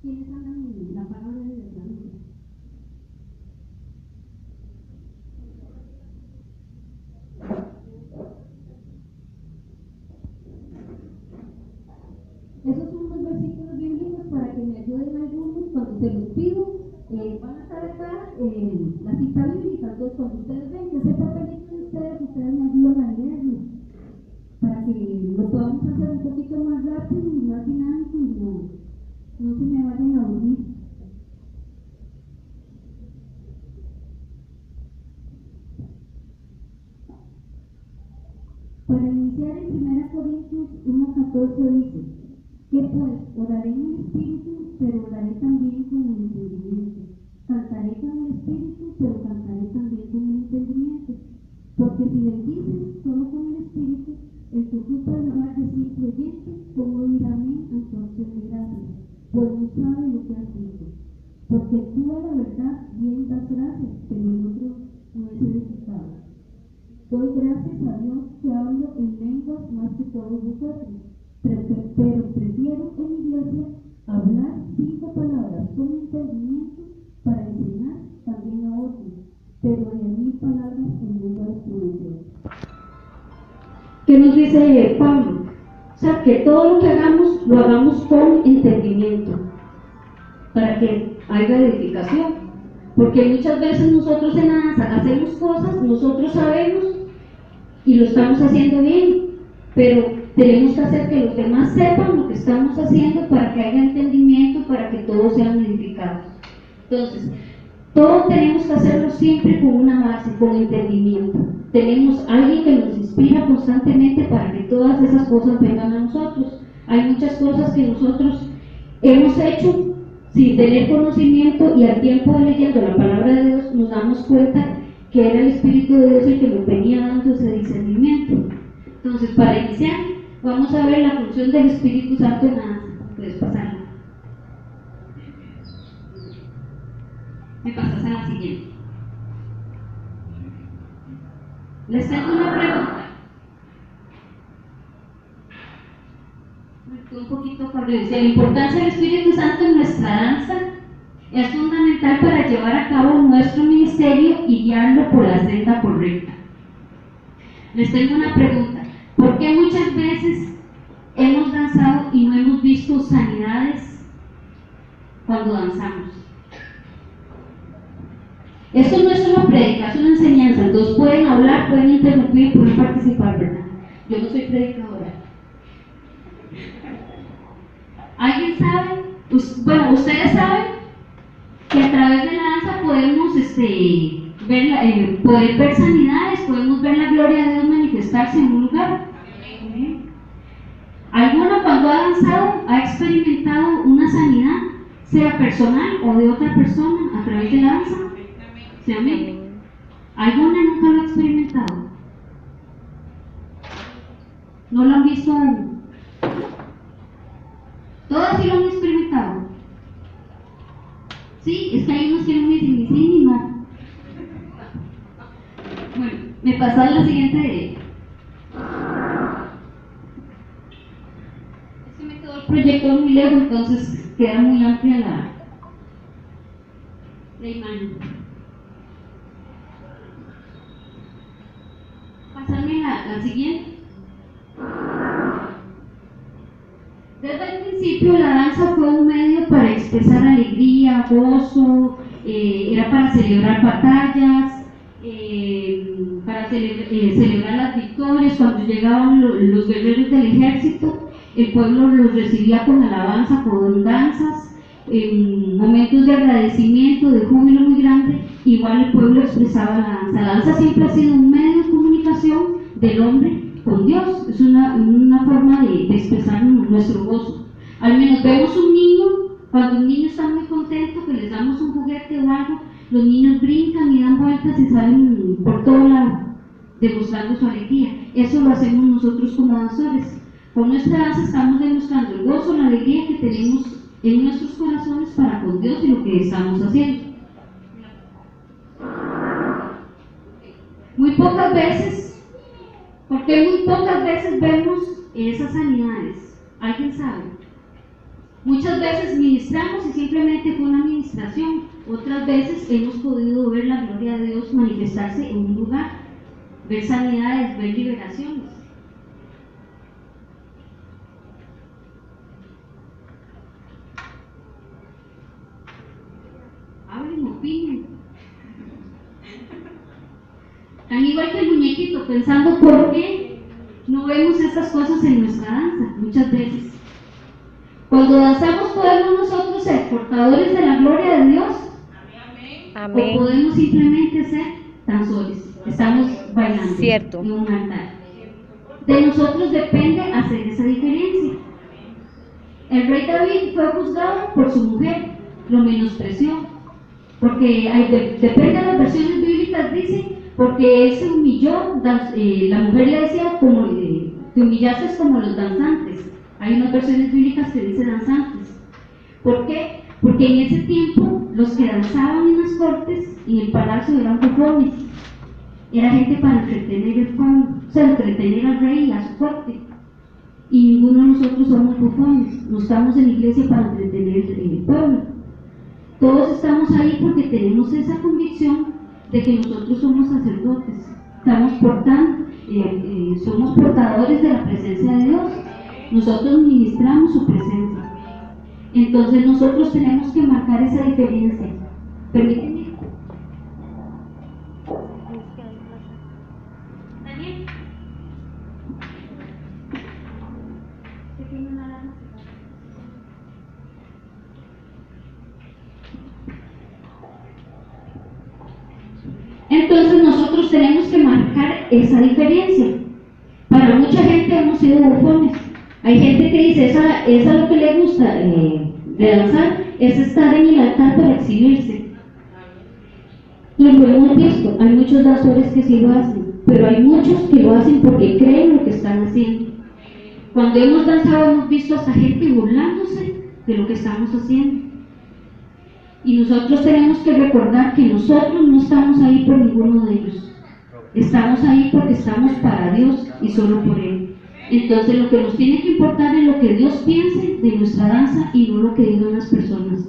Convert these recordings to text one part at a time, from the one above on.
¿Quiénes andan en la palabra de Dios? Esos son unos versículos bien lindos para que me ayuden algunos cuando se los pido. Van a estar acá la cita bíblica. Entonces, cuando ustedes ven que ese papelito de ustedes me ayudan a leerlo para que lo podamos hacer un poquito más rápido y más dinámico y no se me vayan a dormir. Para iniciar en 1 Corintios 1:14 dice: que pues oraré en el espíritu, pero oraré también con el entendimiento. Cantaré con el espíritu, pero cantaré también con el entendimiento. Porque si bendices solo con el espíritu, el que ocupa el lugar de ser creyente, ¿cómo dirá amén ante acción de gracias? Pues no sabe lo que has dicho. Porque tú a la verdad bien das gracias, pero el otro no es edificado. Doy gracias a Dios que hablo en lenguas más que todos vosotros, pero prefiero en iglesia hablar 5 palabras con entendimiento para enseñar también a otros, pero de 1000 palabras en lengua desconocida. ¿Qué nos dice Pablo? O sea, que todo lo que hagamos, lo hagamos con entendimiento, para que haya edificación. Porque muchas veces nosotros en ANSA hacemos cosas, nosotros sabemos y lo estamos haciendo bien, pero tenemos que hacer que los demás sepan lo que estamos haciendo para que haya entendimiento, para que todos sean edificados. Entonces, todo tenemos que hacerlo siempre con una base, con entendimiento. Tenemos alguien que nos inspira constantemente para que todas esas cosas vengan a nosotros. Hay muchas cosas que nosotros hemos hecho sin tener conocimiento, y al tiempo de leyendo la palabra de Dios nos damos cuenta que era el Espíritu de Dios el que nos venía dando ese discernimiento. Entonces, para iniciar, vamos a ver la función del Espíritu Santo en ANSA. Puedes pasarla. Me pasas a la siguiente. Les tengo una pregunta. Un poquito corriente. La importancia del Espíritu Santo en nuestra danza es fundamental para llevar a cabo nuestro ministerio y guiarlo por la senda correcta. Les tengo una pregunta. ¿Por qué muchas veces hemos danzado y no hemos visto sanidades cuando danzamos? Eso no es una predica, es una enseñanza. Entonces pueden hablar, pueden interrumpir, pueden participar, ¿verdad? Yo no soy predicadora. ¿Alguien sabe? Bueno, ustedes saben que a través de la danza podemos poder ver sanidades, podemos ver la gloria de Dios manifestarse en un lugar. ¿Alguno cuando ha danzado ha experimentado una sanidad, sea personal o de otra persona, a través de la danza? ¿Sí, amén? ¿Alguna nunca lo ha experimentado? ¿No lo han visto aún? ¿Todas sí lo han experimentado? Sí, es que hay unos que no me dicen ni sí ni no. Bueno, me pasa la siguiente. Es que me quedó el proyector muy lejos, entonces queda muy amplia la imagen. Pasarme la siguiente. Desde el principio la danza fue un medio para expresar alegría, gozo, era para celebrar batallas, para celebrar las victorias. Cuando llegaban los guerreros del ejército, el pueblo los recibía con alabanza, con danzas, en momentos de agradecimiento, de júbilo muy grande. Igual el pueblo expresaba la danza. La danza siempre ha sido un medio de comunicación del hombre con Dios, es una forma de expresar nuestro gozo. Al menos vemos un niño, cuando un niño está muy contento, que les damos un juguete o algo, los niños brincan y dan vueltas y salen por todo lado, demostrando su alegría. Eso lo hacemos nosotros como danzores. Con nuestra danza estamos demostrando el gozo, la alegría que tenemos en nuestros corazones para con Dios y lo que estamos haciendo. Muy pocas veces, porque muy pocas veces vemos esas sanidades. ¿Alguien sabe? Muchas veces ministramos y simplemente fue una administración, otras veces hemos podido ver la gloria de Dios manifestarse en un lugar, ver sanidades, ver liberaciones. Hablen, opinen. Tan igual que el muñequito, pensando por qué no vemos estas cosas en nuestra danza, muchas veces. Cuando danzamos, ¿podemos nosotros ser portadores de la gloria de Dios? Amén. ¿O podemos simplemente ser danzores? Estamos bailando en un altar. De nosotros depende hacer esa diferencia. El rey David fue juzgado por su mujer, lo menospreció, porque depende de las versiones bíblicas, dice, porque él se humilló, la mujer le decía, como te humillaste como los danzantes. Hay unas versiones bíblicas que dicen danzantes. ¿Por qué? Porque en ese tiempo los que danzaban en las cortes y en el palacio eran bufones. Era gente para entretener el pueblo, o sea, entretener al rey y a su corte. Y ninguno de nosotros somos bufones, no estamos en la iglesia para entretener el pueblo. Todos estamos ahí porque tenemos esa convicción de que nosotros somos sacerdotes, somos portadores de la presencia de Dios. Nosotros ministramos su presencia. Entonces nosotros tenemos que marcar esa diferencia. Permíteme. Daniel. Entonces nosotros tenemos que marcar esa diferencia. Para mucha gente hemos sido bufones. Hay gente que dice, esa lo que le gusta de danzar es estar en el altar para exhibirse. Y lo hemos visto, hay muchos danzores que sí lo hacen, pero hay muchos que lo hacen porque creen lo que están haciendo. Cuando hemos danzado hemos visto hasta gente burlándose de lo que estamos haciendo. Y nosotros tenemos que recordar que nosotros no estamos ahí por ninguno de ellos. Estamos ahí porque estamos para Dios y solo por Él. Entonces lo que nos tiene que importar es lo que Dios piense de nuestra danza y no lo que digan las personas.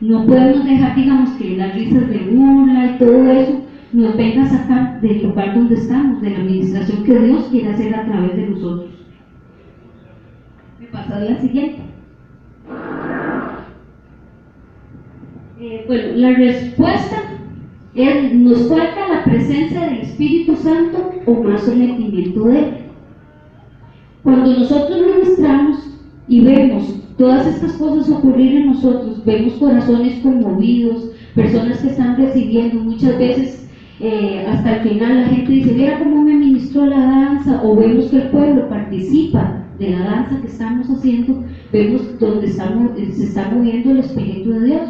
No podemos dejar, digamos, que las risas de burla y todo eso nos venga a sacar del lugar donde estamos, de la administración que Dios quiere hacer a través de nosotros. Me pasa a la siguiente. Bueno, la respuesta es: ¿nos falta la presencia del Espíritu Santo o más sometimiento de Él? Cuando nosotros ministramos y vemos todas estas cosas ocurrir en nosotros, vemos corazones conmovidos, personas que están recibiendo, muchas veces hasta el final la gente dice, mira cómo me ministró la danza, o vemos que el pueblo participa de la danza que estamos haciendo, vemos donde se está moviendo el Espíritu de Dios.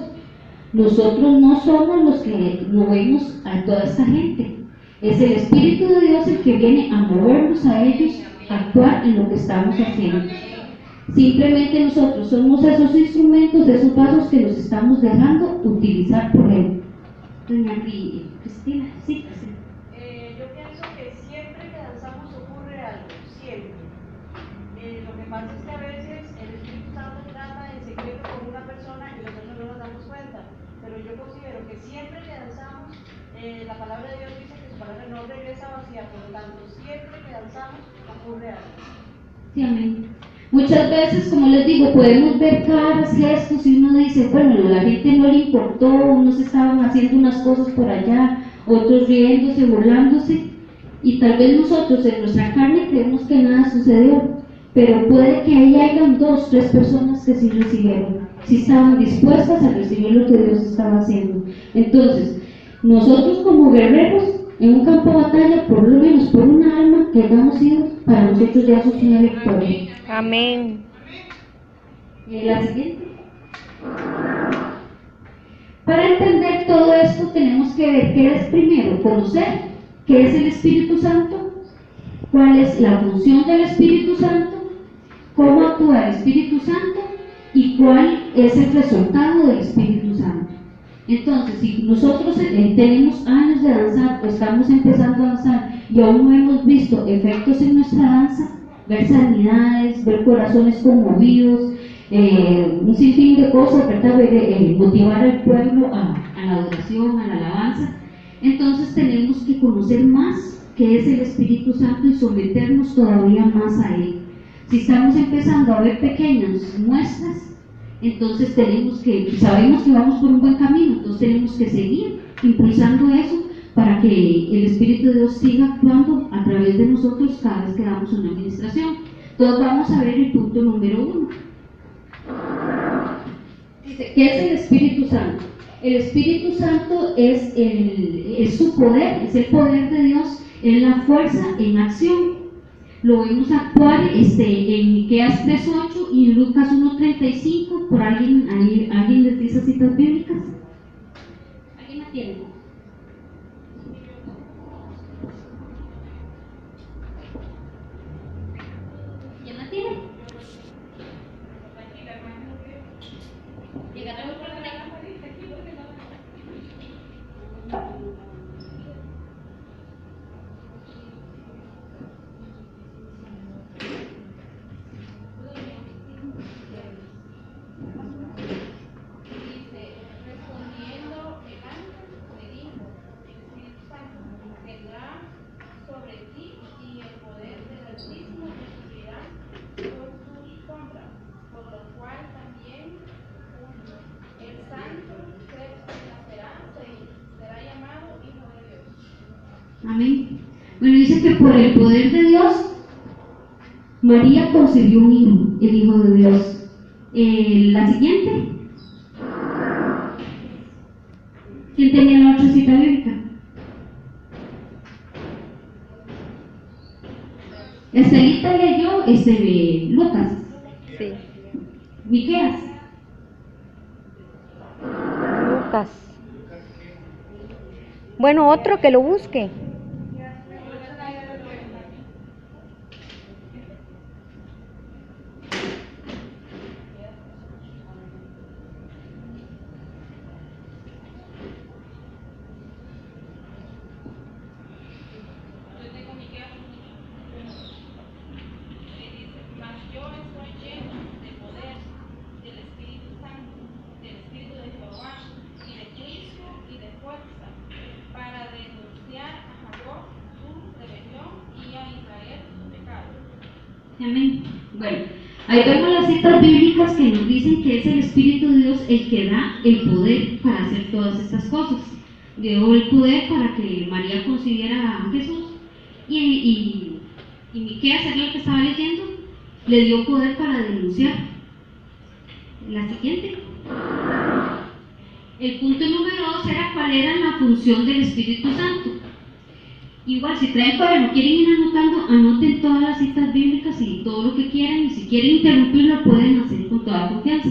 Nosotros no somos los que movemos a toda esta gente, es el Espíritu de Dios el que viene a movernos a ellos, a actuar en lo que estamos haciendo. Simplemente nosotros somos esos instrumentos, esos vasos que nos estamos dejando utilizar por Él. Doña Cristina, sí. Yo pienso que siempre que danzamos ocurre algo, siempre. Lo que pasa es que a veces el Espíritu Santo trata en secreto con una persona y nosotros no nos damos cuenta. Pero yo considero que siempre que danzamos, la palabra de Dios dice que su palabra no regresa vacía, por lo tanto, siempre que danzamos ocurre algo. Sí, amén. Muchas veces, como les digo, podemos ver caras, gestos y uno dice, bueno, a la gente no le importó, unos estaban haciendo unas cosas por allá, otros riéndose, burlándose, y tal vez nosotros en nuestra carne creemos que nada sucedió, pero puede que ahí hayan 2, 3 personas que sí recibieron, sí estaban dispuestas a recibir lo que Dios estaba haciendo. Entonces, nosotros como guerreros, en un campo de batalla, por lo menos por una alma que hayamos ido, para nosotros ya eso es una victoria. Amén. La siguiente. Para entender todo esto tenemos que ver qué es primero, conocer qué es el Espíritu Santo, cuál es la función del Espíritu Santo, cómo actúa el Espíritu Santo y cuál es el resultado del Espíritu Santo. Entonces, si nosotros tenemos años de danzar o estamos empezando a danzar y aún no hemos visto efectos en nuestra danza, ver sanidades, ver corazones conmovidos, un sinfín de cosas, ¿verdad? Motivar al pueblo a la adoración, a la alabanza. Entonces tenemos que conocer más qué es el Espíritu Santo y someternos todavía más a Él. Si estamos empezando a ver pequeñas muestras, entonces sabemos que vamos por un buen camino, entonces tenemos que seguir impulsando eso para que el Espíritu de Dios siga actuando a través de nosotros cada vez que damos una administración. Entonces vamos a ver el punto número 1. Dice, ¿qué es el Espíritu Santo? El Espíritu Santo es su poder, es el poder de Dios, es la fuerza en acción. Lo vemos actuar en Miqueas 3:8 y en Lucas 1:35. ¿Por alguien les dice citas bíblicas? ¿Alguien la tiene? ¿Quién la tiene? ¿Llegaron por ahí? Amén. Bueno, dice que por el poder de Dios, María concibió un hijo, el Hijo de Dios. La siguiente. ¿Quién tenía la otra cita bíblica? Estelita leyó Lucas. Sí. Miqueas. Lucas. Bueno, otro que lo busque. Amén. Bueno, ahí vemos las citas bíblicas que nos dicen que es el Espíritu de Dios el que da el poder para hacer todas estas cosas. Dio el poder para que María concibiera a Jesús y Miqueas, es lo que estaba leyendo, le dio poder para denunciar. La siguiente. El punto número 2 era cuál era la función del Espíritu Santo. Igual, si traen cuaderno, quieren ir anotando, anoten todas las citas bíblicas y todo lo que quieran, y si quieren interrumpirlo, pueden hacer con toda confianza.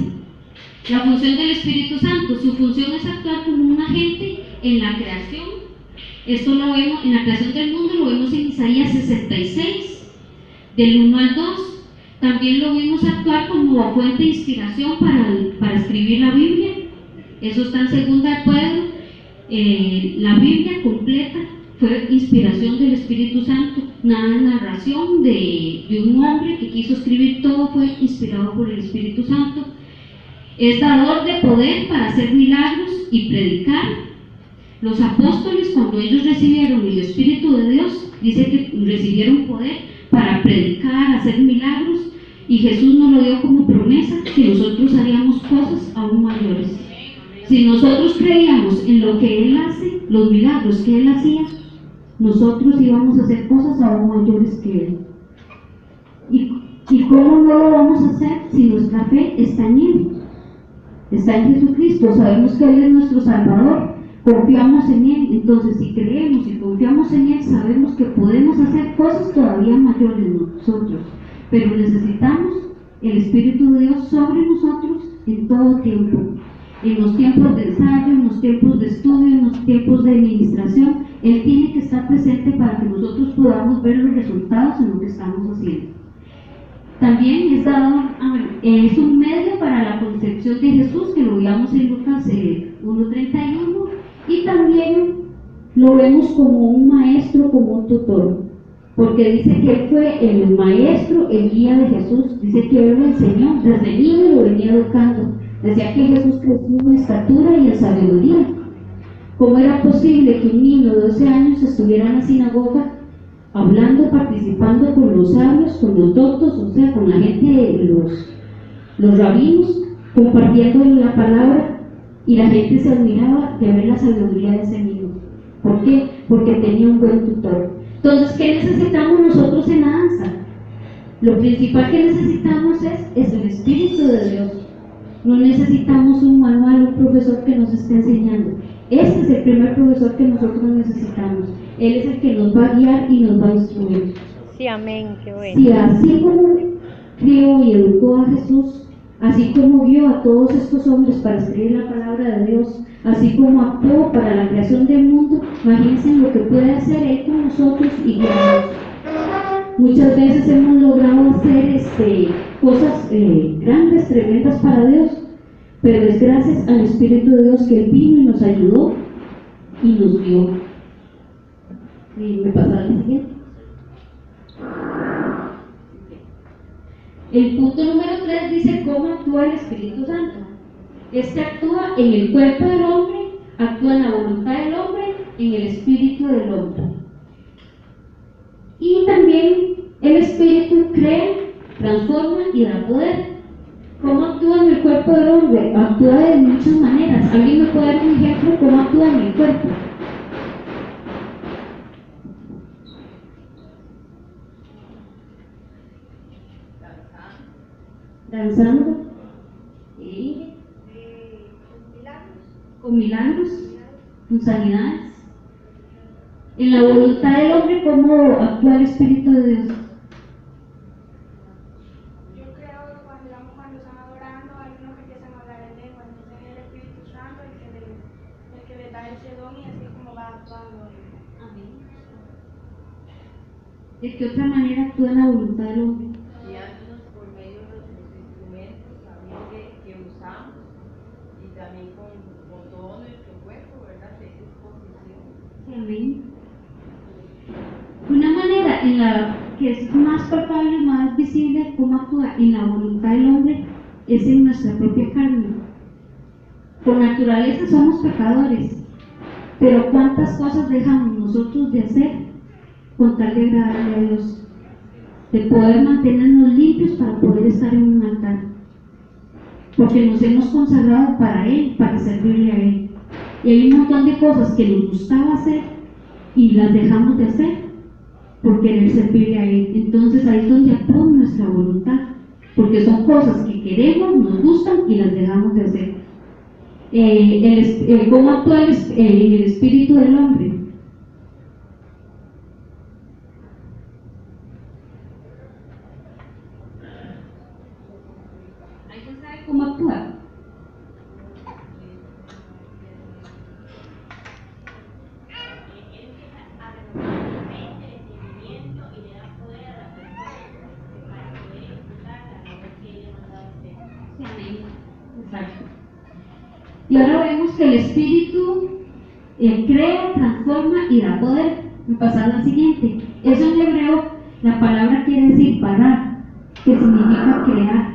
La función del Espíritu Santo, su función es actuar como un agente en la creación. Esto lo vemos en la creación del mundo, lo vemos en Isaías 66, del 1 al 2. También lo vimos actuar como fuente de inspiración para escribir la Biblia. Eso está en 2 de Pedro. La Biblia completa fue inspiración del Espíritu Santo. Nada de narración de un hombre que quiso escribir, todo fue inspirado por el Espíritu Santo. Es dador de poder para hacer milagros y predicar. Los apóstoles, cuando ellos recibieron el Espíritu de Dios, dice que recibieron poder para predicar, hacer milagros, y Jesús nos lo dio como promesa que nosotros haríamos cosas aún mayores. Si nosotros creíamos en lo que Él hace, los milagros que Él hacía, nosotros íbamos a hacer cosas aún mayores que Él. ¿Y cómo no lo vamos a hacer si nuestra fe está en Él? Está en Jesucristo, sabemos que Él es nuestro Salvador, confiamos en Él. Entonces, si creemos y confiamos en Él, sabemos que podemos hacer cosas todavía mayores nosotros, pero necesitamos el Espíritu de Dios sobre nosotros en todo tiempo. En los tiempos de ensayo, en los tiempos de estudio, en los tiempos de administración, Él tiene que estar presente para que nosotros podamos ver los resultados en lo que estamos haciendo. También es un medio para la concepción de Jesús, que lo veamos en Lucas 1:31, y también lo vemos como un maestro, como un tutor. porque dice que él fue el maestro, el guía de Jesús. Dice que él lo enseñó, desde niño lo venía educando. Decía que Jesús creció en estatura y en sabiduría. ¿Cómo era posible que un niño de 12 años estuviera en la sinagoga hablando, participando con los sabios, con los doctos, o sea, con la gente, los rabinos, compartiendo la palabra, y la gente se admiraba de ver la sabiduría de ese niño? ¿Por qué? Porque tenía un buen tutor. Entonces, ¿qué necesitamos nosotros en la danza? Lo principal que necesitamos es el Espíritu de Dios. No necesitamos un manual, un profesor que nos esté enseñando. Este es el primer profesor que nosotros necesitamos. Él es el que nos va a guiar y nos va a instruir. Sí, amén, qué bueno. Si así como crió y educó a Jesús, así como guió a todos estos hombres para escribir la palabra de Dios, así como actuó para la creación del mundo, imagínense lo que puede hacer Él con nosotros y guiarnos. Muchas veces hemos logrado hacer cosas grandes, tremendas para Dios, pero es gracias al Espíritu de Dios que Él vino y nos ayudó y nos guió. ¿Me pasa la siguiente? El punto número 3 dice cómo actúa el Espíritu Santo. Este actúa en el cuerpo del hombre, actúa en la voluntad del hombre, en el espíritu del hombre. Y también el Espíritu crea, transforma y da poder. ¿Cómo actúa en el cuerpo del hombre? Actúa de muchas maneras. ¿Alguien me puede dar un ejemplo de cómo actúa en el cuerpo? Danzando. ¿Sí? Con milagros, con sanidades. En la voluntad del hombre, ¿cómo actúa el Espíritu de Dios? Yo creo que cuando están adorando, hay unos que empiezan a hablar en lengua, entonces es el Espíritu Santo el que le da ese don y así es como va actuando. Amén. ¿De qué otra manera actúa en la voluntad del hombre? Guiándonos por medio de los instrumentos también que usamos y también con todo nuestro cuerpo, ¿verdad? De disposición. Amén. Una manera en la que es más palpable, más visible cómo actúa en la voluntad del hombre es en nuestra propia carne. Por naturaleza somos pecadores, pero ¿cuántas cosas dejamos nosotros de hacer con tal de agradarle a Dios? De poder mantenernos limpios para poder estar en un altar, porque nos hemos consagrado para Él, para servirle a Él. Y hay un montón de cosas que nos gustaba hacer y las dejamos de hacer por querer servirle a Él. Entonces ahí es donde actúa nuestra voluntad, porque son cosas que queremos, nos gustan y las dejamos de hacer. ¿Cómo actúa el espíritu del hombre? ¿Alguien sabe cómo actúa? Exacto. Y ahora vemos que el Espíritu crea, transforma y da poder. Me pasa la siguiente. Eso en hebreo, la palabra quiere decir parar, que significa crear.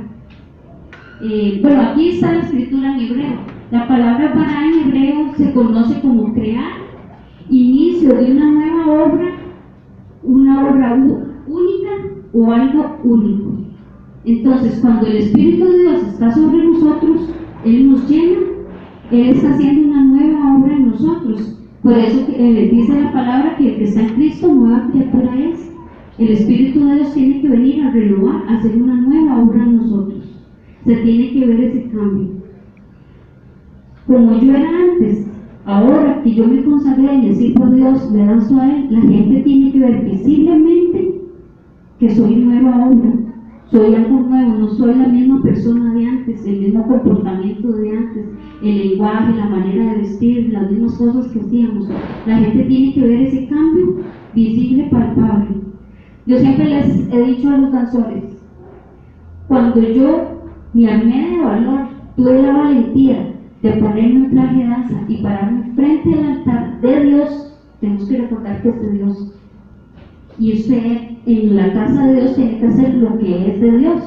Bueno, aquí está la escritura en hebreo. La palabra parar en hebreo se conoce como crear, inicio de una nueva obra, una obra única o algo único. Entonces, cuando el Espíritu de Dios está sobre nosotros, Él nos llena, Él está haciendo una nueva obra en nosotros. Por eso dice la palabra que el que está en Cristo, nueva criatura es. El Espíritu de Dios tiene que venir a renovar, a hacer una nueva obra en nosotros. Se tiene que ver ese cambio. Como yo era antes, ahora que yo me consagré y le sirvo a Dios, le danzo a Él, la gente tiene que ver visiblemente que soy nueva obra. Soy algo nuevo, no soy la misma persona de antes, el mismo comportamiento de antes, el lenguaje, la manera de vestir, las mismas cosas que hacíamos. La gente tiene que ver ese cambio visible, palpable. Yo siempre les he dicho a los danzores, cuando yo me armé de valor, tuve la valentía de ponerme un traje de danza y pararme frente al altar de Dios, tenemos que recordar que es de Dios. Y usted en la casa de Dios tiene que hacer lo que es de Dios.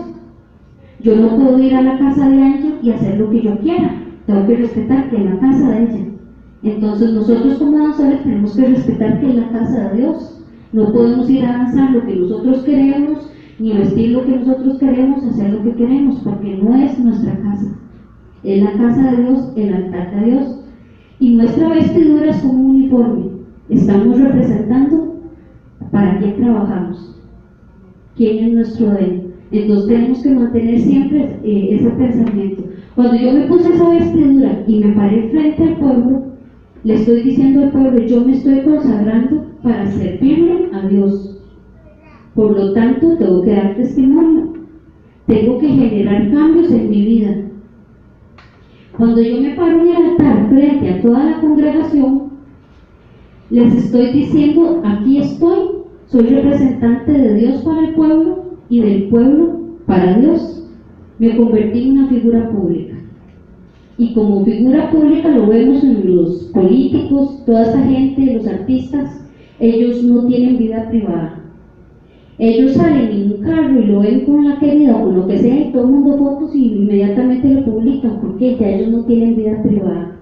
Yo no puedo ir a la casa de Angie y hacer lo que yo quiera. Tengo que respetar que es la casa de ella. Entonces nosotros como danzores tenemos que respetar que es la casa de Dios. No podemos ir a danzar lo que nosotros queremos, ni vestir lo que nosotros queremos, hacer lo que queremos, porque no es nuestra casa. Es la casa de Dios, el altar de Dios. Y nuestra vestidura es como un uniforme. Estamos representando para quién trabajamos, quién es nuestro dueño. Entonces tenemos que mantener siempre ese pensamiento. Cuando yo me puse esa vestidura y me paré frente al pueblo, le estoy diciendo al pueblo, yo me estoy consagrando para servirle a Dios. Por lo tanto, tengo que dar testimonio. Tengo que generar cambios en mi vida. Cuando yo me paro en el altar frente a toda la congregación, les estoy diciendo, aquí estoy, soy representante de Dios para el pueblo y del pueblo para Dios. Me convertí en una figura pública. Y como figura pública lo vemos en los políticos, toda esta gente, los artistas, ellos no tienen vida privada. Ellos salen en un carro y lo ven con la querida o con lo que sea y todo el mundo fotos y inmediatamente lo publican porque ya ellos no tienen vida privada.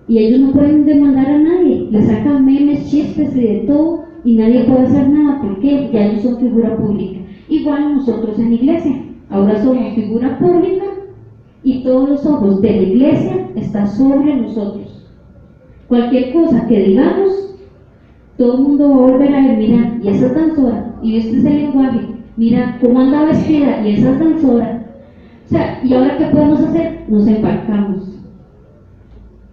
Y ellos no pueden demandar a nadie, le sacan memes, chistes y de todo y nadie puede hacer nada porque ya ellos son figura pública. Igual nosotros en la iglesia, ahora somos figura pública y todos los ojos de la iglesia están sobre nosotros. Cualquier cosa que digamos, todo el mundo va a volver a ver, mira, y esa es danzora, y este es el lenguaje, mira cómo anda vestida, y esa es danzora. O sea, ¿y ahora qué podemos hacer? Nos embarcamos.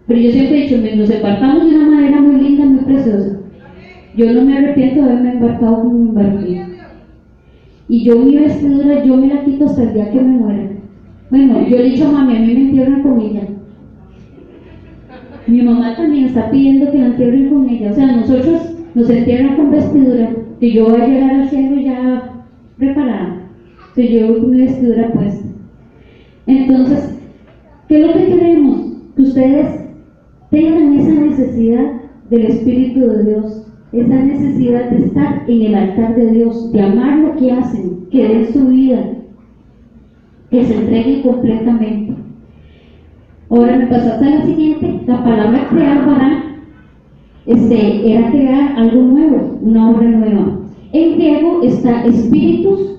Pero yo siempre he dicho, nos embarcamos de una manera muy linda, muy preciosa. Yo no me arrepiento de haberme embarcado como un barquillo. Y yo mi vestidura, yo me la quito hasta el día que me muera. Bueno, yo le he dicho a mami, a mí me entierran con ella. Mi mamá también está pidiendo que la entierren con ella. O sea, nosotros nos entierran con vestidura, que yo voy a llegar al cielo ya preparada. Entonces yo llevo mi vestidura puesta. Entonces, ¿qué es lo que queremos? Que ustedes tengan esa necesidad del Espíritu de Dios, esa necesidad de estar en el altar de Dios, de amar lo que hacen, que den su vida, que se entreguen completamente. Ahora me pasaste a la siguiente, la palabra crear vará, era crear algo nuevo, una obra nueva. En griego está espíritus,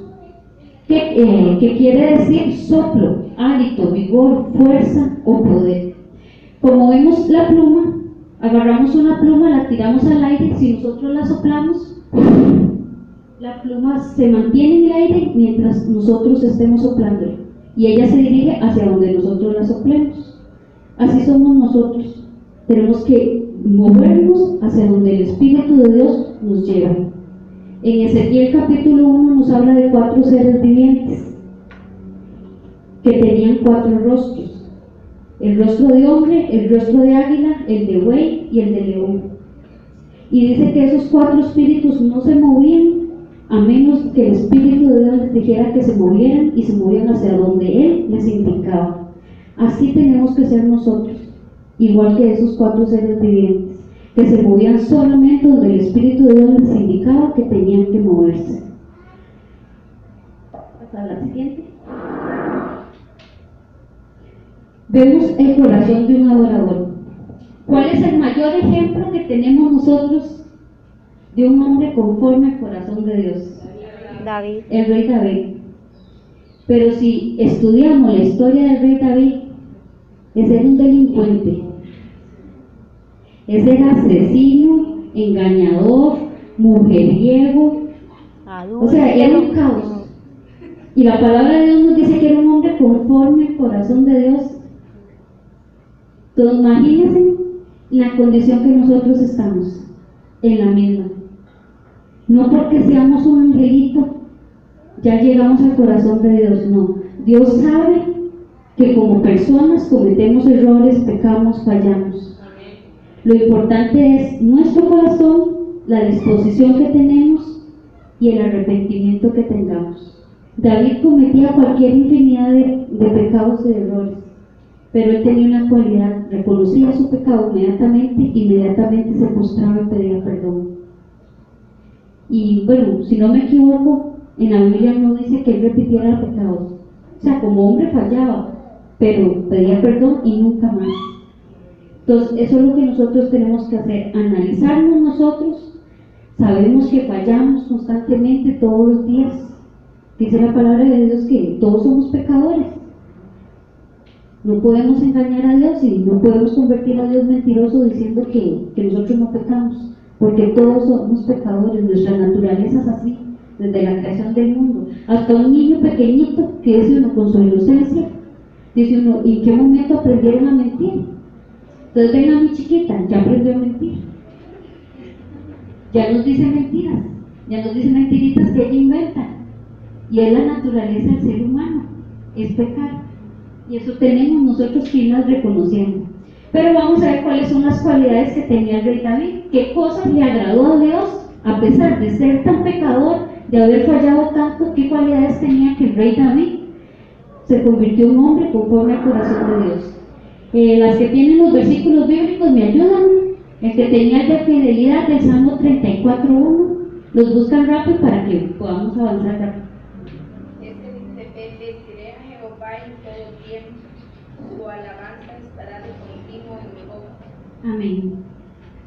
que quiere decir soplo, hálito, vigor, fuerza o poder. Como vemos la pluma, agarramos una pluma, la tiramos al aire, si nosotros la soplamos, la pluma se mantiene en el aire mientras nosotros estemos soplándola y ella se dirige hacia donde nosotros la soplemos. Así somos nosotros, tenemos que movernos hacia donde el Espíritu de Dios nos lleva. En Ezequiel capítulo 1 nos habla de 4 seres vivientes que tenían 4 rostros: el rostro de hombre, el rostro de águila, el de buey y el de león. Y dice que esos 4 espíritus no se movían a menos que el Espíritu de Dios les dijera que se movieran, y se movían hacia donde Él les indicaba. Así tenemos que ser nosotros, igual que esos 4 seres vivientes, que se movían solamente donde el Espíritu de Dios les indicaba que tenían que moverse. Hasta la siguiente. Vemos el corazón de un adorador. ¿Cuál es el mayor ejemplo que tenemos nosotros de un hombre conforme al corazón de Dios? David. El rey David. Pero si estudiamos la historia del rey David, ese era un delincuente, ese era asesino, engañador, mujeriego, o sea, era un caos. Y la palabra de Dios nos dice que era un hombre conforme al corazón de Dios. Entonces imagínense la condición que nosotros estamos, en la misma. No porque seamos un angelito ya llegamos al corazón de Dios, no. Dios sabe que como personas cometemos errores, pecamos, fallamos. Lo importante es nuestro corazón, la disposición que tenemos y el arrepentimiento que tengamos. David cometía cualquier infinidad de pecados y de errores, pero él tenía una cualidad: reconocía su pecado inmediatamente se postraba y pedía perdón. Y bueno, si no me equivoco, en la Biblia no dice que él repitiera pecados. O sea, como hombre fallaba, pero pedía perdón y nunca más. Entonces, eso es lo que nosotros tenemos que hacer, analizarnos nosotros. Sabemos que fallamos constantemente todos los días. Dice la palabra de Dios que todos somos pecadores. No podemos engañar a Dios y no podemos convertir a Dios mentiroso diciendo que nosotros no pecamos, porque todos somos pecadores. Nuestra naturaleza es así, desde la creación del mundo. Hasta un niño pequeñito que dice uno con su inocencia, dice uno, ¿en qué momento aprendieron a mentir? Entonces ven a mi chiquita, ya aprendió a mentir. Ya nos dice mentiras, ya nos dice mentiritas que ella inventa. Y es la naturaleza del ser humano, es pecar. Y eso tenemos nosotros que irnos reconociendo. Pero vamos a ver cuáles son las cualidades que tenía el rey David. ¿Qué cosas le agradó a Dios a pesar de ser tan pecador, de haber fallado tanto? ¿Qué cualidades tenía que el rey David se convirtió en un hombre conforme al corazón de Dios? Las que tienen los versículos bíblicos me ayudan. El que tenía de fidelidad del Salmo 34:1, los buscan rápido para que podamos avanzar rápido. Bendeciré a Jehová en todo tiempo, su alabanza estará de continuo en mi boca. Amén.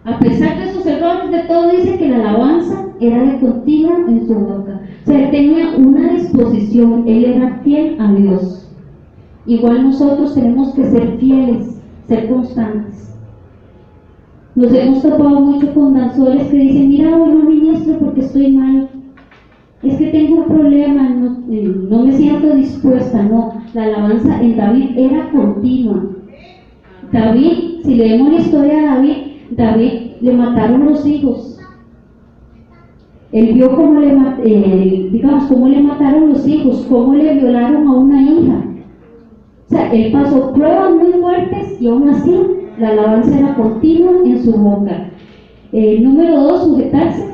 A pesar de sus errores, de todo dice que la alabanza era de continuo en su boca. O sea, él tenía una disposición, él era fiel a Dios. Igual nosotros tenemos que ser fieles, ser constantes. Nos hemos topado mucho con danzores que dicen, mira, hoy no ministro porque estoy mal. Es que tengo un problema, no me siento dispuesta. No, la alabanza en David era continua. David, si leemos la historia de David le mataron los hijos. Él vio cómo cómo le mataron los hijos, cómo le violaron a una hija. O sea, él pasó pruebas muy fuertes y aún así la alabanza era continua en su boca. Número 2, sujetarse.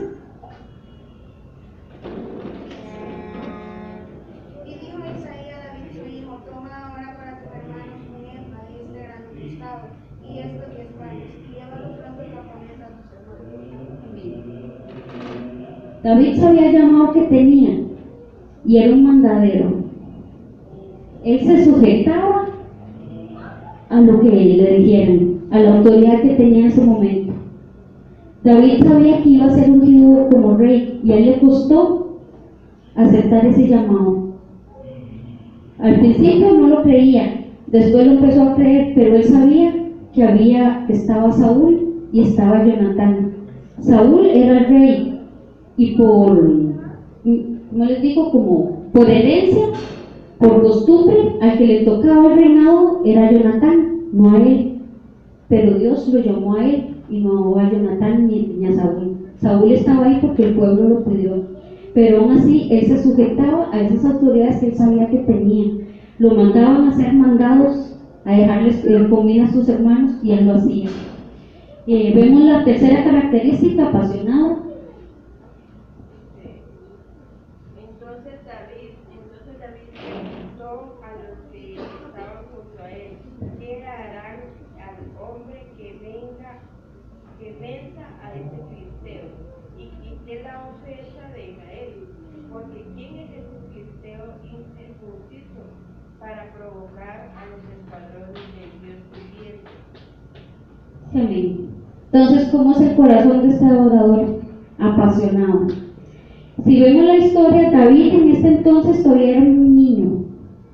Y dijo Isaías a David su hijo, toma ahora para tu hermano Muñeca y este gran costado, y estos 10 panes, y llévalo pronto y japonés a tus hermanos. David sabía el llamado que tenía y era un mandadero. Él se sujetaba a lo que le dijeran, a la autoridad que tenía en ese momento. David sabía que iba a ser ungido como rey y a él le costó aceptar ese llamado. Al principio no lo creía, después lo empezó a creer, pero él sabía que estaba Saúl y estaba Jonatán. Saúl era el rey y como les digo, como por herencia, por costumbre, al que le tocaba el reinado era Jonatán, no a él. Pero Dios lo llamó a él y no a Jonatán ni a Saúl. Saúl estaba ahí porque el pueblo lo pidió. Pero aún así, él se sujetaba a esas autoridades que él sabía que tenían. Lo mandaban a hacer mandados, a dejarles comida a sus hermanos y él lo hacía. Vemos la tercera característica, apasionado. Entonces David preguntó a los que estaban junto a él, ¿qué harán al hombre que venza a este filisteo y quite la ofensa de Israel? Porque ¿quién es ese filisteo incircunciso para provocar a los escuadrones del Dios viviente? Amén. Entonces, ¿cómo es el corazón de este adorador? Apasionado. Si vemos la historia, David en este entonces todavía era un niño,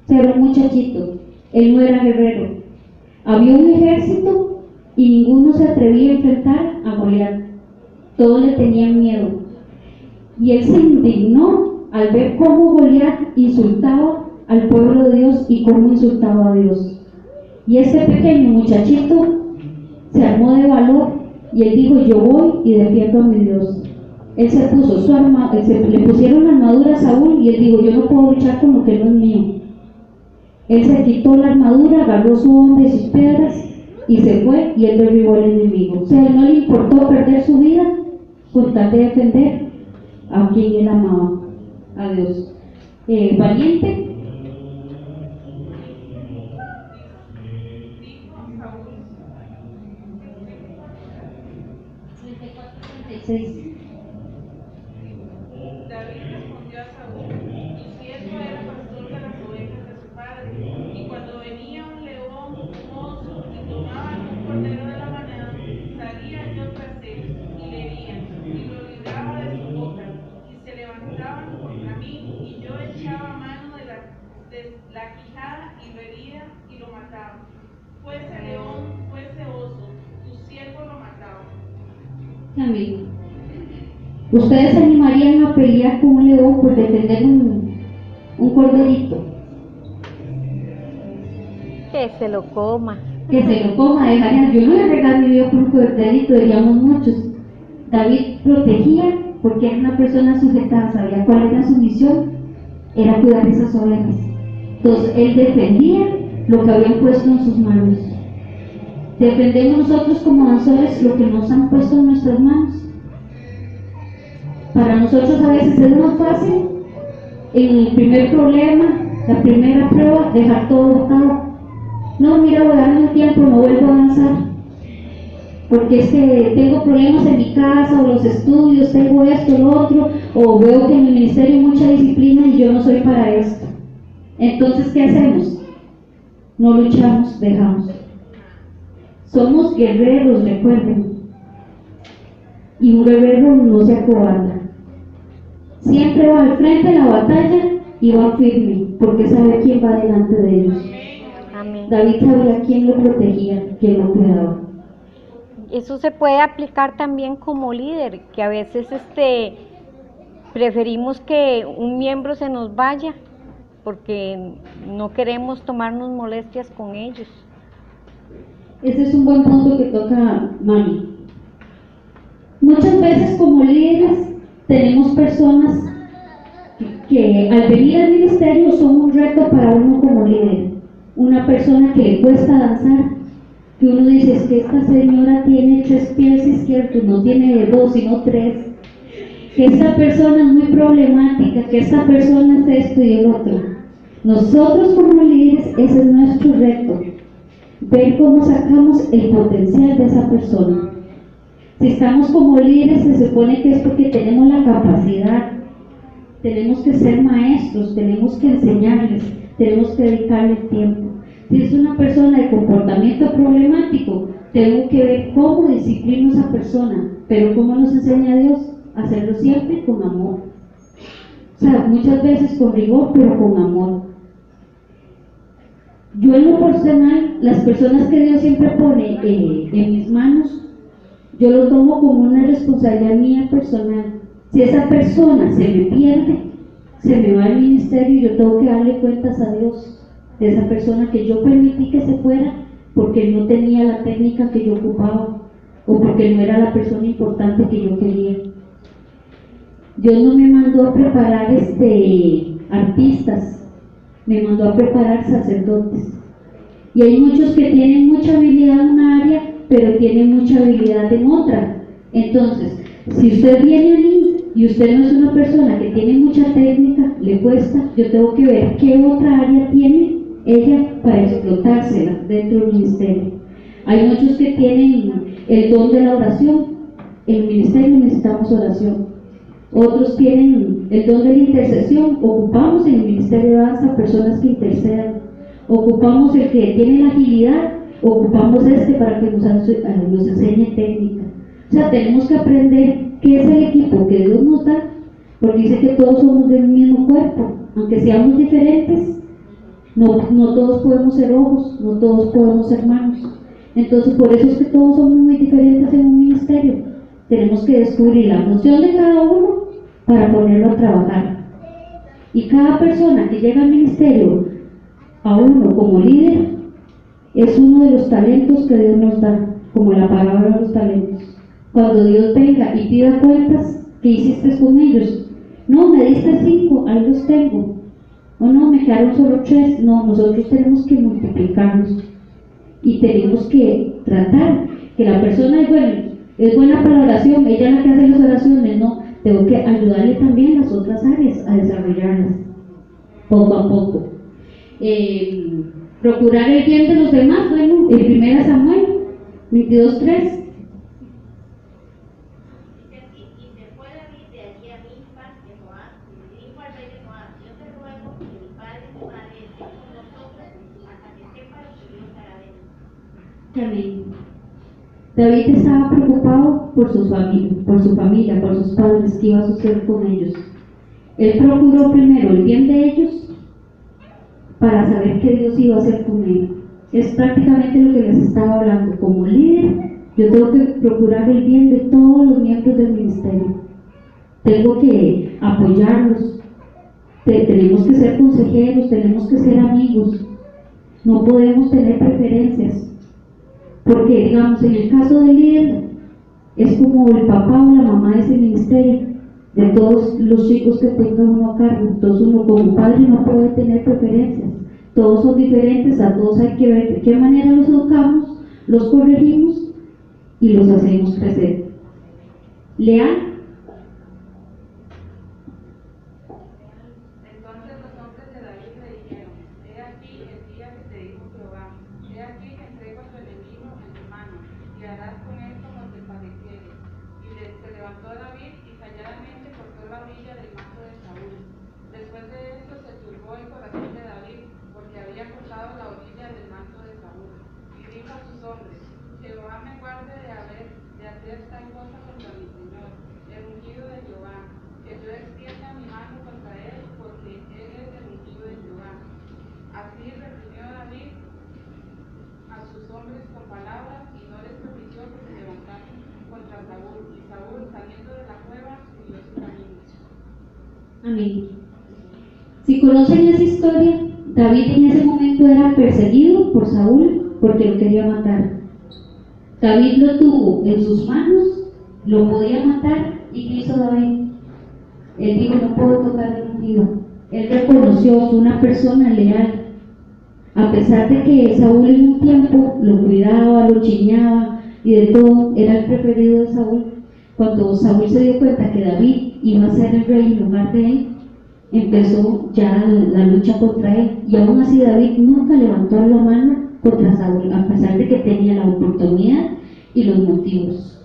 era un muchachito, él no era guerrero. Había un ejército y ninguno se atrevía a enfrentar a Goliat, todos le tenían miedo. Y él se indignó al ver cómo Goliat insultaba al pueblo de Dios y cómo insultaba a Dios. Y este pequeño muchachito se armó de valor y él dijo, yo voy y defiendo a mi Dios. Él se puso su armadura, le pusieron la armadura a Saúl y él dijo, yo no puedo luchar con lo que no es mío. Él se quitó la armadura, agarró su honda y sus piedras y se fue y él derribó al enemigo. O sea, a él no le importó perder su vida con tal de defender a quien él amaba, a Dios. Valiente. fuese león, fuese oso, tu siervo lo mataba. Amén. ¿Ustedes se animarían a pelear con un león por defender un corderito? Que se lo coma. Que se lo coma, dejaría. Yo no le regalo mi vida por un corderito, diríamos muchos. David protegía porque era una persona sujetada, sabía cuál era su misión, era cuidar esas ovejas. Entonces él defendía lo que habían puesto en sus manos. Defendemos nosotros como danzores lo que nos han puesto en nuestras manos. Para nosotros a veces es más fácil, en el primer problema, la primera prueba, dejar todo botado. No, mira, voy a darme un tiempo, no vuelvo a avanzar. Porque es que tengo problemas en mi casa, o los estudios, tengo esto, lo otro, o veo que en el ministerio hay mucha disciplina y yo no soy para esto. Entonces, ¿qué hacemos? No luchamos, dejamos. Somos guerreros, recuerden. Y un guerrero no se acobarda. Siempre va al frente de la batalla y va firme, porque sabe quién va delante de ellos. Amén. David sabía quién lo protegía, quién lo cuidaba. Eso se puede aplicar también como líder, que a veces preferimos que un miembro se nos vaya porque no queremos tomarnos molestias con ellos. Ese es un buen punto que toca Mari. Muchas veces como líderes tenemos personas que al venir al ministerio son un reto para uno como líder. Una persona que le cuesta danzar, que uno dice, es que esta señora tiene 3 pies izquierdos, no tiene 2 sino 3, que esta persona es muy problemática, que esta persona es esto y el otro. Nosotros como líderes, ese es nuestro reto, ver cómo sacamos el potencial de esa persona. Si estamos como líderes, se supone que es porque tenemos la capacidad, tenemos que ser maestros, tenemos que enseñarles, tenemos que dedicarle tiempo. Si es una persona de comportamiento problemático, tengo que ver cómo disciplino a esa persona, pero cómo nos enseña Dios, hacerlo siempre con amor. O sea, muchas veces con rigor, pero con amor. Yo en lo personal, las personas que Dios siempre pone en mis manos, yo lo tomo como una responsabilidad mía personal. Si esa persona se me pierde, se me va al ministerio y yo tengo que darle cuentas a Dios de esa persona que yo permití que se fuera porque no tenía la técnica que yo ocupaba o porque no era la persona importante que yo quería. Dios no me mandó a preparar artistas, me mandó a preparar sacerdotes. Y hay muchos que tienen mucha habilidad en una área, pero tienen mucha habilidad en otra. Entonces, si usted viene a mí y usted no es una persona que tiene mucha técnica, le cuesta, yo tengo que ver qué otra área tiene ella para explotársela dentro del ministerio. Hay muchos que tienen el don de la oración, en el ministerio necesitamos oración. Otros tienen el don de la intercesión, ocupamos en el ministerio de danza personas que intercedan. Ocupamos el que tiene la agilidad, ocupamos para que nos enseñe técnica. O sea, tenemos que aprender qué es el equipo que Dios nos da, porque dice que todos somos del mismo cuerpo, aunque seamos diferentes. No todos podemos ser ojos, no todos podemos ser manos. Entonces, por eso es que todos somos muy diferentes en un ministerio. Tenemos que descubrir la función de cada uno para ponerlo a trabajar. Y cada persona que llega al ministerio, a uno como líder, es uno de los talentos que Dios nos da, como la palabra de los talentos. Cuando Dios venga y pida cuentas, ¿qué hiciste con ellos? No, me diste 5, ahí los tengo. O no, me quedaron solo 3. No, nosotros tenemos que multiplicarlos y tenemos que tratar que la persona es buena para la oración, ella es la que hace las oraciones, no, tengo que ayudarle también las otras áreas a desarrollarlas poco a poco. Procurar el bien de los demás, bueno, en 1 Samuel 22:3. Amén. David estaba preocupado por su familia, por sus padres, qué iba a suceder con ellos. Él procuró primero el bien de ellos para saber qué Dios iba a hacer con él. es prácticamente lo que les estaba hablando. Como líder, yo tengo que procurar el bien de todos los miembros del ministerio. Tengo que apoyarlos, tenemos que ser consejeros, tenemos que ser amigos. No podemos tener preferencias, porque digamos, en el caso del líder, es como el papá o la mamá de ese ministerio, de todos los chicos que tenga uno a cargo. Entonces uno como padre no puede tener preferencias, todos son diferentes, a todos hay que ver de qué manera los educamos, los corregimos y los hacemos crecer. Leal. Entonces los hombres de David le dijeron: he aquí el día que te dijo Jehová, he aquí que entrego a tu enemigo en tu mano, y harás con él como te pareciere. Y se levantó David y calladamente cortó la orilla del manto de Saúl. Después de esto se turbó el corazón de David, porque había cortado la orilla del manto de Saúl. Y dijo a sus hombres: Jehová me guarde de hacer tal cosa contra mi señor, el ungido de Jehová, que yo extienda mi mano contra él, porque él es el ungido de Jehová. Así reprimió David a sus hombres con palabras, y no les permitió que se levantasen contra Saúl. Y Saúl, saliendo de la cueva, siguió su camino. Amén. Si conocen esa historia, David en ese momento era perseguido por Saúl porque lo quería matar. David lo tuvo en sus manos, lo podía matar, y ¿qué hizo David? Él dijo: no puedo tocar el ungido. Él reconoció, fue una persona leal. A pesar de que Saúl en un tiempo lo cuidaba, lo chiñaba y de todo, era el preferido de Saúl. Cuando Saúl se dio cuenta que David iba a ser el rey en lugar de él, empezó ya la lucha contra él, y aún así David nunca levantó la mano contra Saúl, a pesar de que tenía la oportunidad y los motivos.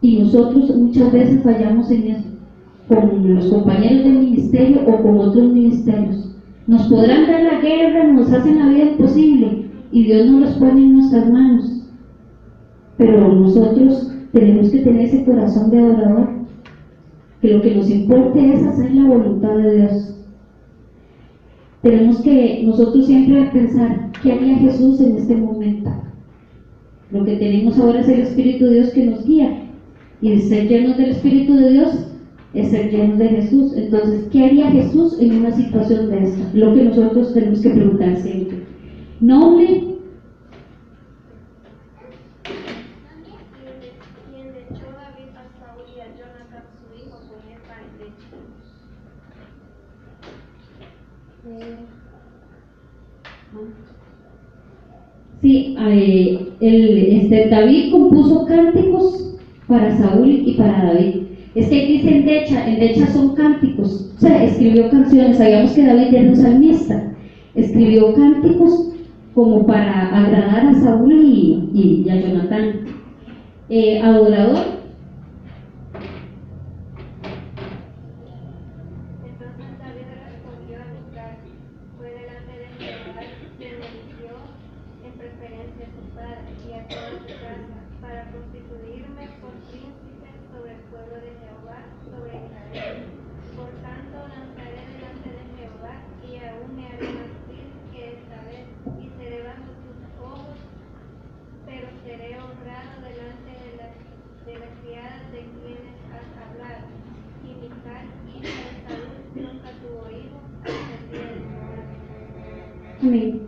Y nosotros muchas veces fallamos en eso, con los compañeros del ministerio o con otros ministerios. Nos podrán dar la guerra, nos hacen la vida imposible, y Dios nos los pone en nuestras manos, pero nosotros tenemos que tener ese corazón de adorador, que lo que nos importe es hacer la voluntad de Dios. Tenemos que nosotros siempre pensar: ¿qué haría Jesús en este momento? Lo que tenemos ahora es el Espíritu de Dios que nos guía, y ser llenos del Espíritu de Dios es ser llenos de Jesús. Entonces, ¿qué haría Jesús en una situación de esta? Lo que nosotros tenemos que preguntar siempre. Noble. Y endechó David a Saúl y a Jonathan su hijo con esta endecha. Sí, David compuso cánticos para Saúl y para David. Es que dice endecha son cánticos, o sea, escribió canciones. Sabíamos que David era un salmista, escribió cánticos como para agradar a Saúl y a Jonatán. Adorador. Entonces David respondió a Mical, fue delante de Jehová y eligió en preferencia a su padre y a toda su casa, para constituirme por príncipe sobre el pueblo de Jehová, sobre Israel. Por tanto lanzaré delante de Jehová, y aún me haré más vil que esta vez, y seré bajo tus ojos, pero seré honrado delante de las criadas de quienes has hablado. Y Mical, hija de Saúl, nunca tuvo hijos hasta el día de Jehová. Amén.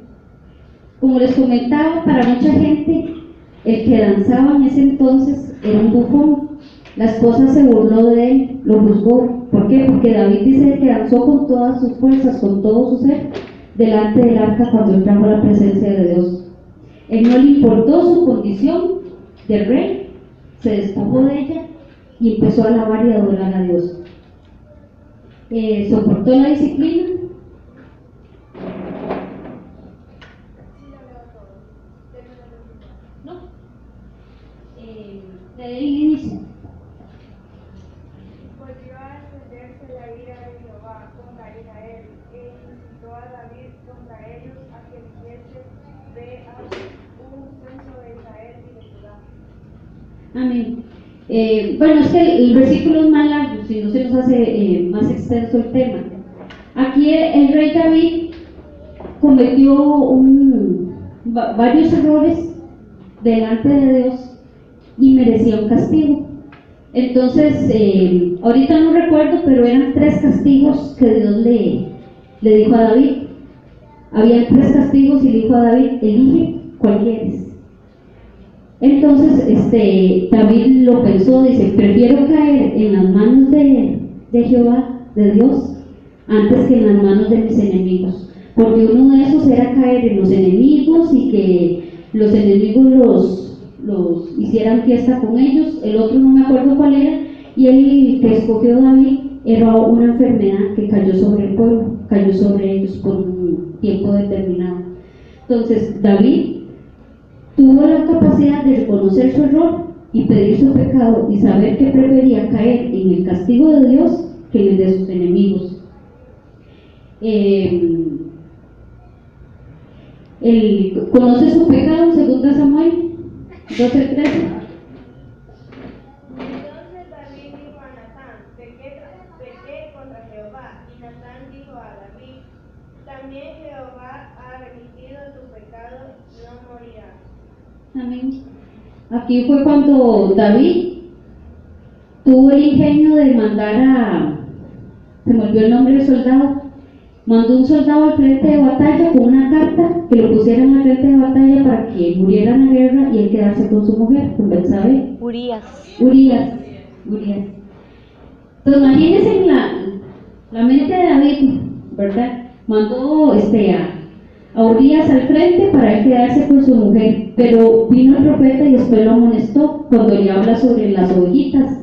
Como les comentaba, para mucha gente el que danzaba en ese entonces era un bufón. La esposa se burló de él, lo juzgó. ¿Por qué? Porque David dice que danzó con todas sus fuerzas, con todo su ser, delante del arca cuando entraba a la presencia de Dios. Él no le importó su condición de rey, se despojó de ella y empezó a alabar y adorar a Dios. Soportó la disciplina. Desde el inicio. Volvió a encenderse la ira de Jehová contra Israel, e incitó a David contra ellos a que hiciese un censo de Israel y de Judá. Amén. Bueno, es que el versículo es más largo, si no se nos hace más extenso el tema. Aquí el rey David cometió un varios errores delante de Dios y merecía un castigo. Entonces, ahorita no recuerdo, pero eran 3 castigos que Dios le dijo a David. Habían 3 castigos y le dijo a David: elige cuál quieres. Entonces, David lo pensó, dice: prefiero caer en las manos de Jehová, de Dios, antes que en las manos de mis enemigos. Porque uno de esos era caer en los enemigos y que los enemigos los hicieran fiesta con ellos. El otro no me acuerdo cuál era, y el que escogió David era una enfermedad que cayó sobre el pueblo, cayó sobre ellos por un tiempo determinado. Entonces, David tuvo la capacidad de reconocer su error y pedir su pecado y saber que prefería caer en el castigo de Dios que en el de sus enemigos. ¿Conoce su pecado? 2 Samuel 12:13. Entonces David dijo a Natán: pequé contra Jehová. Y Natán dijo a David: también Jehová ha remitido tu pecado, no morirás. Amén. Aquí fue cuando David tuvo el ingenio de mandar se me olvidó el nombre del soldado, mandó un soldado al frente de batalla con una carta que lo pusieran al frente de batalla para que muriera en la guerra y él quedarse con su mujer, con Betsabé. Urias. Entonces imagínense la mente de David, ¿verdad? Mandó a Urias al frente para él quedarse con su mujer, pero vino el profeta y después lo amonestó cuando le habla sobre las ovejitas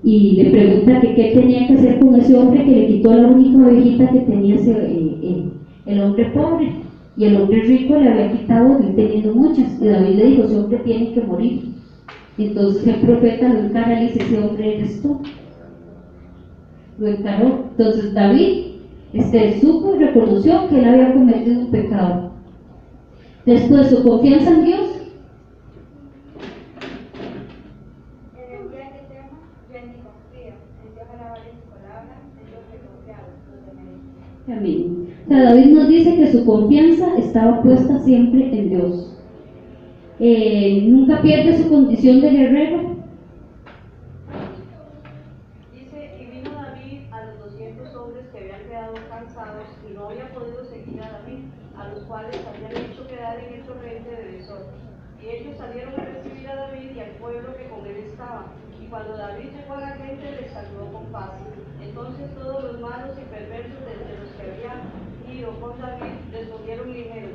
y le pregunta que qué tenía que hacer con ese hombre que le quitó la única ovejita que tenía el hombre pobre, y el hombre rico le había quitado él teniendo muchas, y David le dijo: ese hombre tiene que morir. Entonces el profeta lo encara y le dice: ese hombre eres tú. Lo encaró. Entonces David supo y reconoció que él había cometido un pecado. Después, su confianza en Dios. En el día que temo, yo en ti confío. En Dios alabaré su palabra, en Dios he confiado, no temeré. Amén. O sea, David nos dice que su confianza estaba puesta siempre en Dios. Nunca pierde su condición de guerrero. Dice: y vino David a los 200 hombres que habían quedado cansados y no había podido seguir a David, a los cuales habían hecho quedar en el torrente de Besor. Y ellos salieron a recibir a David y al pueblo que con él estaba. Y cuando David llegó a la gente, les saludó con paz. Entonces todos los malos y perversos de los que habían ido con David respondieron y dijeron: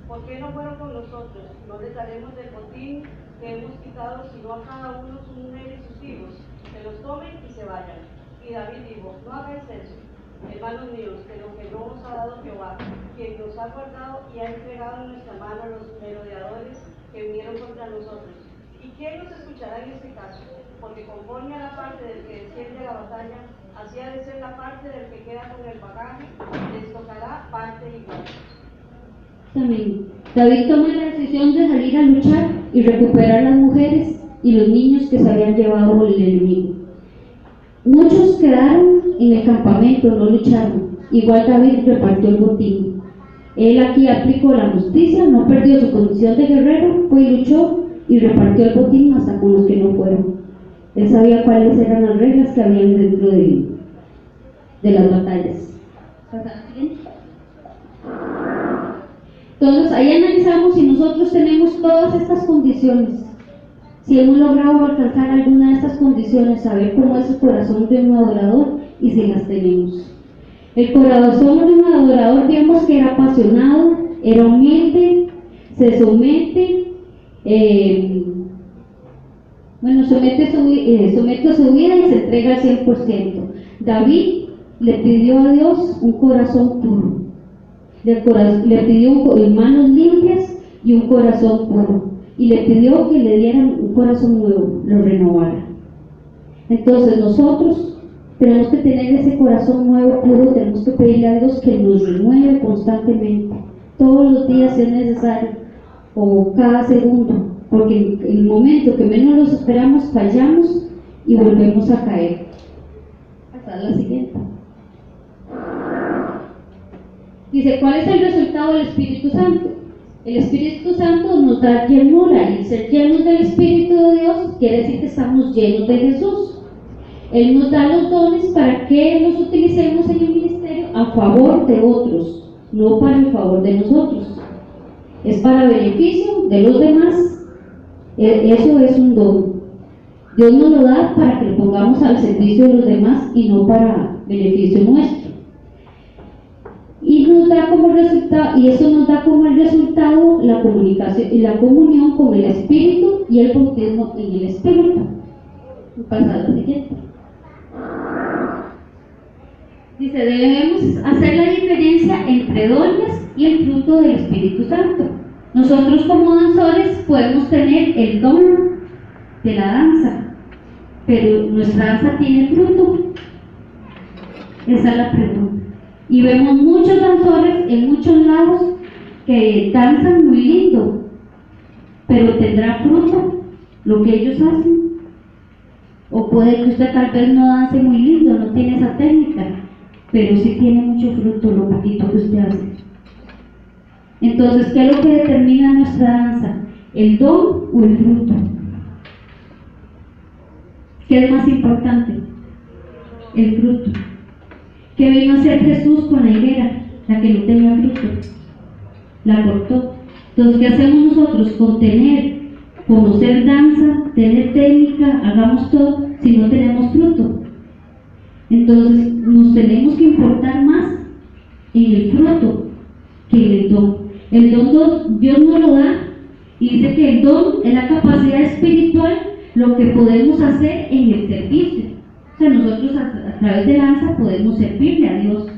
¿por qué no fueron con nosotros? No les daremos del botín que hemos quitado, sino a cada uno su mujer y sus hijos, que los tomen y se vayan. Y David dijo: no hagáis eso, hermanos míos, de lo que no os ha dado Jehová, quien nos ha guardado y ha entregado en nuestra mano a los merodeadores que vinieron contra nosotros. ¿Y quién nos escuchará en este caso? Porque conforme a la parte del que desciende a la batalla, así ha de ser la parte del que queda con el bagaje, les tocará parte igual. También David toma la decisión de salir a luchar y recuperar las mujeres y los niños que se habían llevado el enemigo. Muchos quedaron en el campamento, no lucharon. Igual David repartió el botín. Él aquí aplicó la justicia, no perdió su condición de guerrero, fue y luchó y repartió el botín hasta con los que no fueron. Él sabía cuáles eran las reglas que habían dentro de las batallas. Entonces ahí analizamos si nosotros tenemos todas estas condiciones, si hemos logrado alcanzar alguna de estas condiciones, saber cómo es el corazón de un adorador y si las tenemos. El corazón de un adorador vimos que era apasionado, era humilde, se somete, somete su vida y se entrega al 100%. David le pidió a Dios un corazón puro. Le pidió manos limpias y un corazón puro. Y le pidió que le dieran un corazón nuevo, lo renovara. Entonces nosotros tenemos que tener ese corazón nuevo, puro, tenemos que pedirle a Dios que nos renueve constantemente. Todos los días es necesario, o cada segundo, porque en el momento que menos los esperamos, fallamos y volvemos a caer. Hasta la siguiente. Dice: ¿cuál es el resultado del Espíritu Santo? El Espíritu Santo nos da llenura, y ser llenos del Espíritu de Dios quiere decir que estamos llenos de Jesús. Él nos da los dones para que los utilicemos en el ministerio a favor de otros, no para el favor de nosotros. Es para beneficio de los demás. Eso es un don. Dios nos lo da para que lo pongamos al servicio de los demás y no para beneficio nuestro. Y nos da como resultado, y eso nos da como el resultado la comunicación y la comunión con el Espíritu y el bautismo en el Espíritu. Pasa a la siguiente. Dice, debemos hacer la diferencia entre dones y el fruto del Espíritu Santo. Nosotros como danzores podemos tener el don de la danza, pero nuestra danza tiene fruto. Esa es la pregunta. Y vemos muchos danzores en muchos lados que danzan muy lindo, pero ¿tendrá fruto lo que ellos hacen? O puede que usted tal vez no dance muy lindo, no tiene esa técnica, pero sí tiene mucho fruto lo poquito que usted hace. Entonces, ¿qué es lo que determina nuestra danza? ¿El don o el fruto? ¿Qué es más importante? El fruto. ¿Qué vino a hacer Jesús con la higuera? La que no tenía fruto. La cortó. Entonces, ¿qué hacemos nosotros? Conocer danza, tener técnica, hagamos todo, si no tenemos fruto. Entonces, nos tenemos que importar más en el fruto que en el don. El don Dios nos lo da, y dice que el don es la capacidad espiritual, lo que podemos hacer en el servicio. O sea, nosotros a través de la danza podemos servirle a Dios.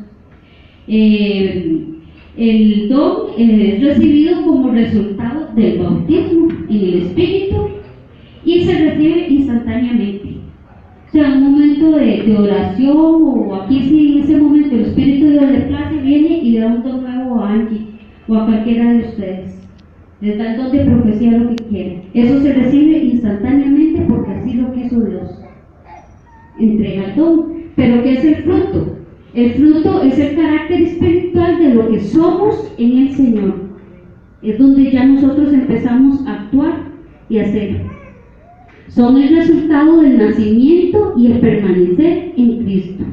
El don es recibido como resultado del bautismo en el Espíritu y se recibe instantáneamente. O sea, un momento de oración, o aquí sí, en ese momento el Espíritu de Dios de clase viene y le da un don nuevo a Angie o a cualquiera de ustedes. Les da el don de profecía, lo que quieran. Eso se recibe instantáneamente porque así lo quiso Dios. Entrega el don. Pero ¿qué es el fruto? El fruto es el carácter espiritual de lo que somos en el Señor. Es donde ya nosotros empezamos a actuar y a hacer. Son el resultado del nacimiento y el permanecer en Cristo.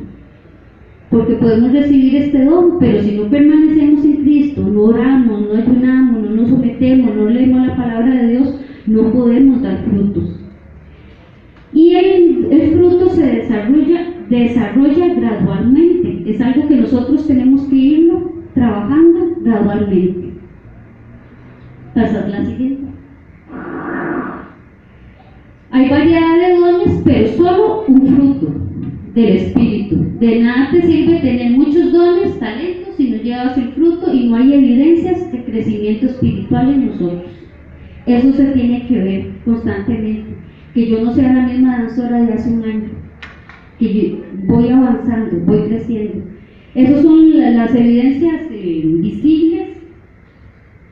Porque podemos recibir este don, pero si no permanecemos en Cristo, no oramos, no ayunamos, no nos sometemos, no leemos la palabra de Dios, no podemos dar frutos. Y el fruto se desarrolla gradualmente. Es algo que nosotros tenemos que irlo trabajando gradualmente. Pasad la siguiente. Hay variedad de dones, pero solo un fruto del Espíritu. De nada te sirve tener muchos dones, talentos, si no llevas el fruto y no hay evidencias de crecimiento espiritual en nosotros. Eso se tiene que ver constantemente. Que yo no sea la misma danzora de hace un año, que yo voy avanzando, voy creciendo. Esas son las evidencias visibles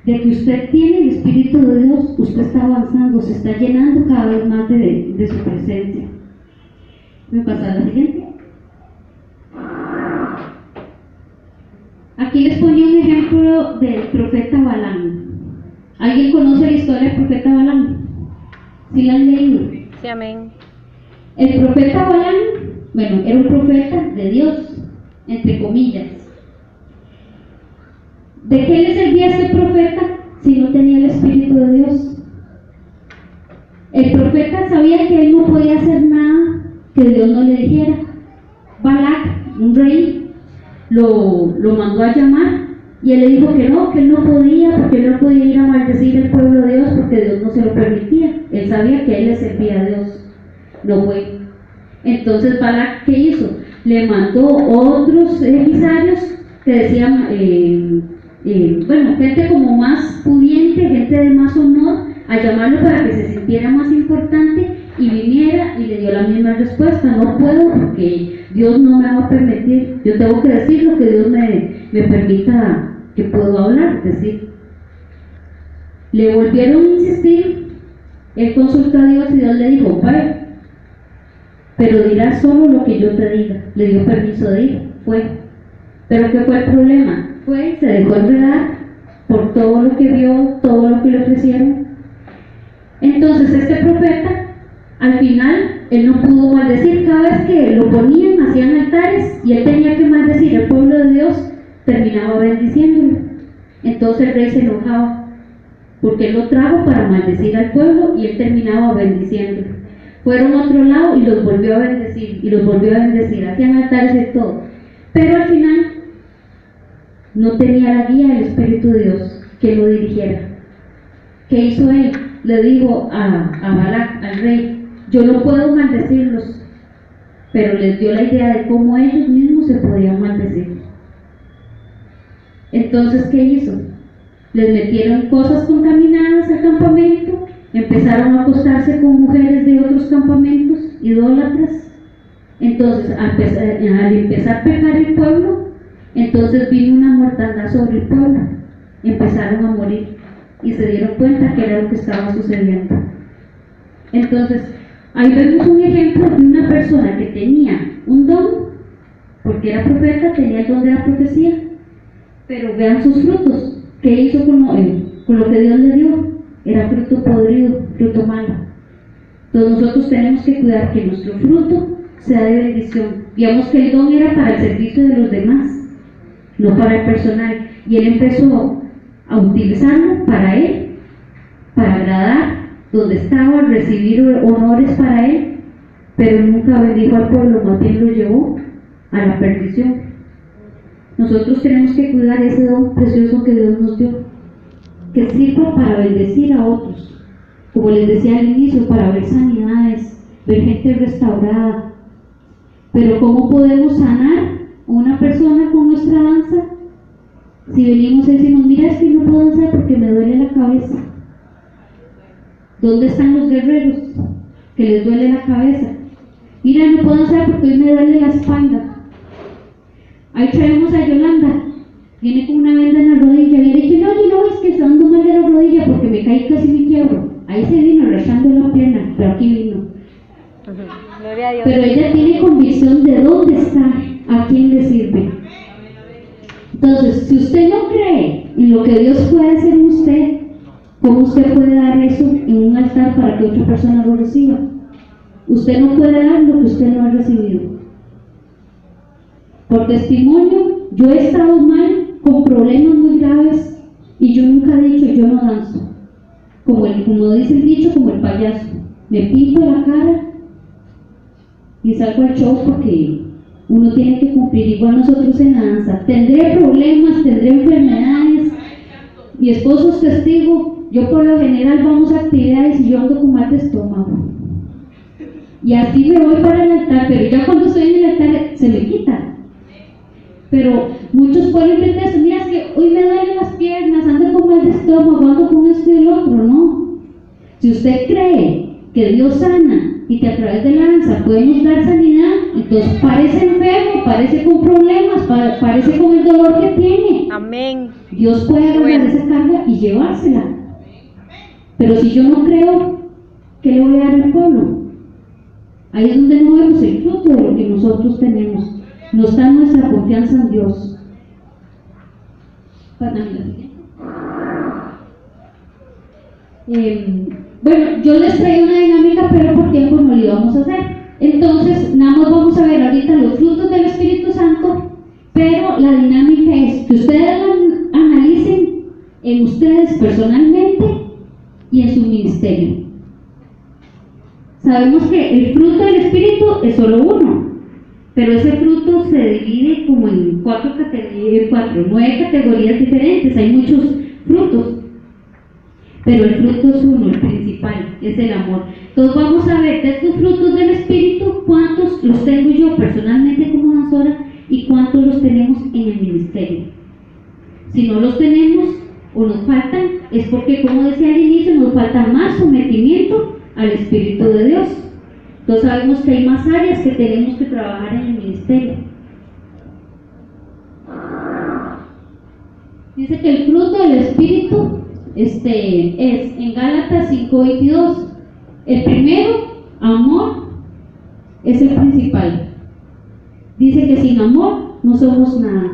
de que usted tiene el Espíritu de Dios. Usted está avanzando, se está llenando cada vez más de su presencia. ¿Me pasa la siguiente? Aquí les ponía un ejemplo del profeta Balaam. ¿Alguien conoce la historia del profeta Balaam? ¿Sí la han leído? Sí, amén. El profeta Balaam, bueno, era un profeta de Dios, entre comillas. ¿De qué le servía a este profeta si no tenía el Espíritu de Dios? El profeta sabía que él no podía hacer nada que Dios no le dijera. Balac, un rey, lo mandó a llamar y él le dijo que él no podía, porque él no podía ir a maldecir al pueblo de Dios porque Dios no se lo permitía. Él sabía que él le servía a Dios. No fue. Entonces Balac, ¿qué hizo? Le mandó otros emisarios que decían, gente como más pudiente, gente de más honor, a llamarlo para que se sintiera más importante y viniera, y le dio la misma respuesta: no puedo porque Dios no me va a permitir, yo tengo que decir lo que Dios me permita que puedo hablar, decir. Le volvieron a insistir, él consultó a Dios y Dios le dijo: vaya, pero dirás solo lo que yo te diga. Le dio permiso de ir, fue. Pero ¿qué fue el problema? Se dejó enredar por todo lo que vio, todo lo que le ofrecieron. Entonces este profeta, al final, él no pudo maldecir. Cada vez que lo ponían, hacían altares y él tenía que maldecir al pueblo de Dios, terminaba bendiciéndolo. Entonces el rey se enojaba porque él lo trajo para maldecir al pueblo y él terminaba bendiciéndolo. Fueron a otro lado y los volvió a bendecir y los volvió a bendecir, hacían altares y todo, pero al final no tenía la guía del Espíritu de Dios que lo dirigiera. ¿Qué hizo él? Le dijo a Balac, al rey: yo no puedo maldecirlos, pero les dio la idea de cómo ellos mismos se podían maldecir. Entonces, ¿qué hizo? Les metieron cosas contaminadas al campamento, empezaron a acostarse con mujeres de otros campamentos, idólatras. Entonces, al empezar a pecar el pueblo, entonces vino una mortandad sobre el pueblo, empezaron a morir y se dieron cuenta que era lo que estaba sucediendo. Entonces, ahí vemos un ejemplo de una persona que tenía un don, porque era profeta, tenía el don de la profecía, pero vean sus frutos. ¿Qué hizo con lo que Dios le dio? Era fruto podrido, fruto malo. Entonces nosotros tenemos que cuidar que nuestro fruto sea de bendición. Digamos que el don era para el servicio de los demás, no para el personal, y él empezó a utilizarlo para él, para agradar donde estaba, recibir honores para él, pero nunca bendijo al pueblo, más bien lo llevó a la perdición. Nosotros tenemos que cuidar ese don precioso que Dios nos dio, que sirva para bendecir a otros, como les decía al inicio, para ver sanidades, ver gente restaurada. Pero ¿cómo podemos sanar a una persona con nuestra danza? Si venimos y decimos: mira, es que no puedo danzar porque me duele la cabeza. ¿Dónde están los guerreros que les duele la cabeza? Mira, no puedo danzar porque hoy me duele la espalda. Ahí traemos a Yolanda, viene con una venda en la rodilla, viene y dice: no, es que estoy dando mal de la rodilla porque me caí, casi me quiebro. Ahí se vino arrastrando la pierna, pero aquí vino. Gloria a Dios. Pero ella tiene convicción de dónde está, a quién le sirve. Entonces, si usted no cree en lo que Dios puede hacer en usted, ¿cómo usted puede dar eso en un altar para que otra persona lo reciba? Usted no puede dar lo que usted no ha recibido. Por testimonio, yo he estado mal, con problemas muy graves, y yo nunca he dicho: yo no danzo. Como dice el dicho, como el payaso. Me pinto la cara y salgo al show porque uno tiene que cumplir. Igual nosotros en la danza. Tendré problemas, tendré enfermedades. Mi esposo es testigo. Yo por lo general vamos a actividades y yo ando con mal de estómago. Y así me voy para el altar, pero ya cuando estoy en el altar se me quita. Pero muchos pueden pretender: mira, es que hoy me duelen las piernas, ando con mal de estómago, ando con esto y el otro. No. Si usted cree que Dios sana y que a través de la danza podemos dar sanidad, entonces parece enfermo, parece con problemas, parece con el dolor que tiene. Amén. Dios puede agarrar esa carga y llevársela. Pero si yo no creo, ¿qué le voy a dar al pueblo? Ahí es donde no vemos el fruto de lo que nosotros tenemos. No está nuestra confianza en Dios. Bueno, yo les traigo una dinámica, pero por tiempo no lo íbamos a hacer. Entonces, nada más vamos a ver ahorita los frutos del Espíritu Santo, pero la dinámica es que ustedes analicen en ustedes personalmente y en su ministerio. Sabemos que el fruto del Espíritu es solo uno, pero ese fruto se divide como en 9 categorías diferentes. Hay muchos frutos, pero el fruto es uno, el principal, es el amor. Entonces vamos a ver de estos frutos del Espíritu, cuántos los tengo yo personalmente como danzora y cuántos los tenemos en el ministerio. Si no los tenemos o nos faltan, es porque, como decía al inicio, nos falta más sometimiento al Espíritu de Dios. Entonces sabemos que hay más áreas que tenemos que trabajar en el ministerio. Dice que el fruto del Espíritu es en Gálatas 5:22. El primero, amor, es el principal. Dice que sin amor no somos nada.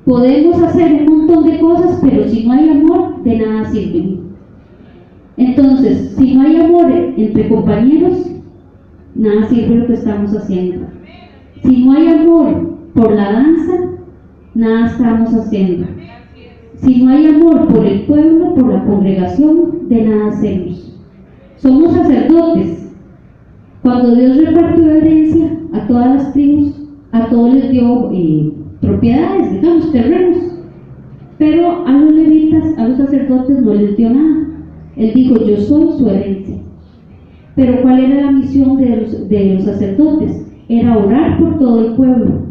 Podemos hacer un montón de cosas, pero si no hay amor, de nada sirven. Entonces, si no hay amor entre compañeros, nada sirve lo que estamos haciendo. Si no hay amor por la danza, nada estamos haciendo. Si no hay amor por el pueblo, por la congregación, de nada hacemos. Somos sacerdotes. Cuando Dios repartió herencia a todas las tribus, a todos les dio propiedades, digamos, terrenos. Pero a los levitas, a los sacerdotes, no les dio nada. Él dijo, yo soy su herencia. Pero ¿cuál era la misión de los sacerdotes? Era orar por todo el pueblo.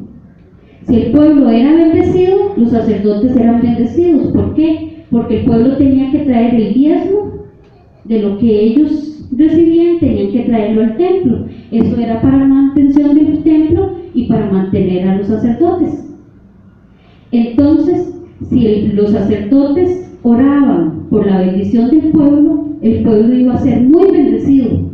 Si el pueblo era bendecido, los sacerdotes eran bendecidos. ¿Por qué? Porque el pueblo tenía que traer el diezmo de lo que ellos recibían, tenían que traerlo al templo. Eso era para la mantención del templo y para mantener a los sacerdotes. Entonces, si los sacerdotes oraban por la bendición del pueblo, el pueblo iba a ser muy bendecido.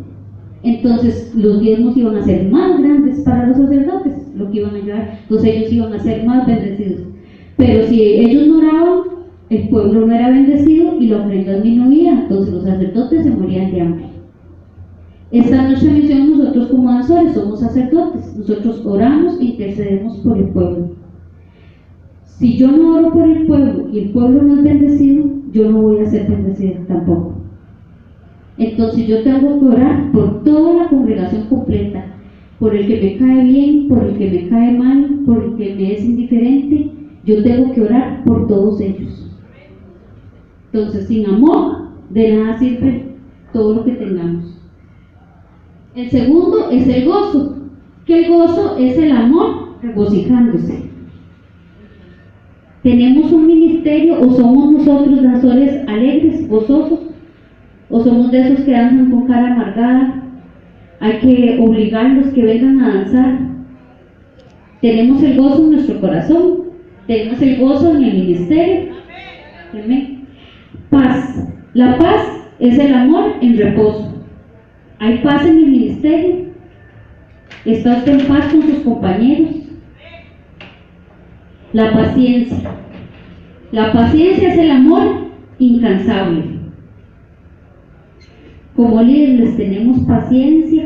Entonces los diezmos iban a ser más grandes para los sacerdotes, lo que iban a ayudar, entonces ellos iban a ser más bendecidos. Pero si ellos no oraban, el pueblo no era bendecido y la ofrenda disminuía, entonces los sacerdotes se morían de hambre. Esta es nuestra misión nosotros como danzores, somos sacerdotes, nosotros oramos e intercedemos por el pueblo. Si yo no oro por el pueblo y el pueblo no es bendecido, yo no voy a ser bendecido tampoco. Entonces yo tengo que orar por toda la congregación completa, por el que me cae bien, por el que me cae mal, por el que me es indiferente. Yo tengo que orar por todos ellos. Entonces, sin amor, de nada sirve todo lo que tengamos. El segundo es el gozo, que el gozo es el amor regocijándose. Tenemos un ministerio, o somos nosotros danzores alegres, gozosos, o somos de esos que danzan con cara amargada. Hay que obligarlos que vengan a danzar. Tenemos el gozo en nuestro corazón, tenemos el gozo en el ministerio. Amén. Paz. La paz es el amor en reposo. Hay paz en el ministerio. Está usted en paz con sus compañeros. La paciencia. La paciencia es el amor incansable. Como líderes les tenemos paciencia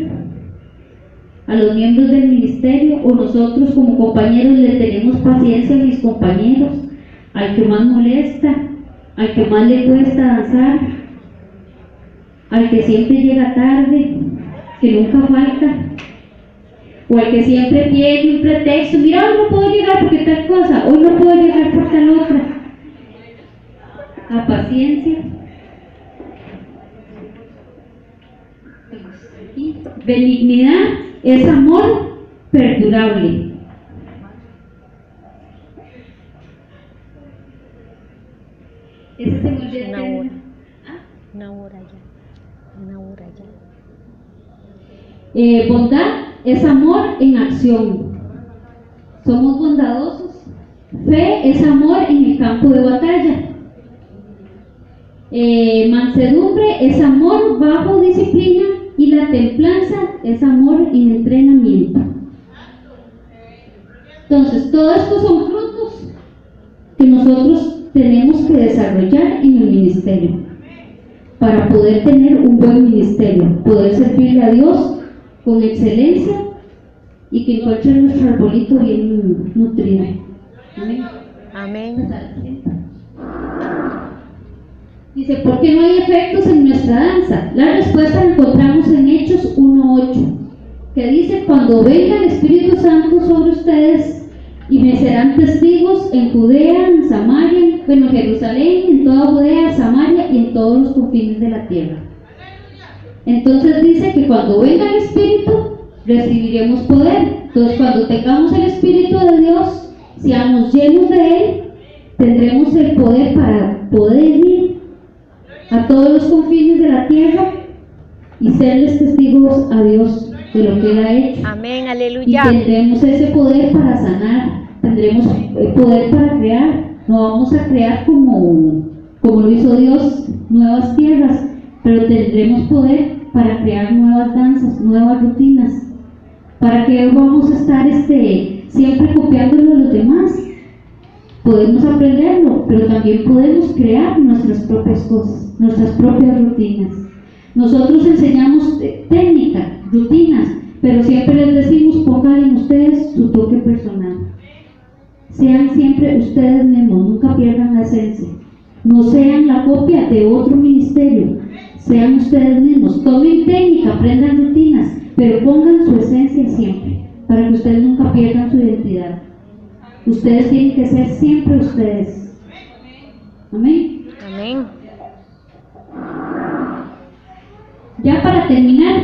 a los miembros del ministerio, o nosotros como compañeros le tenemos paciencia a mis compañeros, al que más molesta, al que más le cuesta danzar, al que siempre llega tarde, que nunca falta, o al que siempre tiene un pretexto. Mira, hoy no puedo llegar porque tal cosa, hoy no puedo llegar por tal otra. La paciencia. Benignidad es amor perdurable. Ese se me olvidó. Una hora ya. Bondad es amor en acción. Somos bondadosos. Fe es amor en el campo de batalla. Mansedumbre es amor bajo disciplina. Y la templanza es amor en entrenamiento. Entonces, todos estos son frutos que nosotros tenemos que desarrollar en el ministerio para poder tener un buen ministerio, poder servirle a Dios con excelencia y que encuentre nuestro arbolito bien nutrido. Amén. Amén. Dice, ¿por qué no hay efectos en nuestra danza? La respuesta la encontramos en Hechos 1:8, que dice, cuando venga el Espíritu Santo sobre ustedes y me serán testigos en Judea, en Samaria, en Jerusalén, en toda Judea, Samaria y en todos los confines de la tierra. Entonces dice que cuando venga el Espíritu recibiremos poder. Entonces cuando tengamos el Espíritu de Dios, seamos llenos de Él, tendremos el poder para poder ir a todos los confines de la tierra y serles testigos a Dios de lo que Él ha hecho. Amén, Y aleluya. tendremos ese poder para sanar, tendremos el poder para crear. No vamos a crear como lo hizo Dios, nuevas tierras, pero tendremos poder para crear nuevas danzas, nuevas rutinas. ¿Para que vamos a estar siempre copiándolo a los demás? Podemos aprenderlo, pero también podemos crear nuestras propias cosas, nuestras propias rutinas. Nosotros enseñamos técnica, rutinas, pero siempre les decimos, pongan ustedes su toque personal. Sean siempre ustedes mismos, nunca pierdan la esencia. No sean la copia de otro ministerio, sean ustedes mismos. Tomen técnica, aprendan rutinas, pero pongan su esencia siempre, para que ustedes nunca pierdan su identidad. Ustedes tienen que ser siempre ustedes. Amén. Amén. Ya para terminar,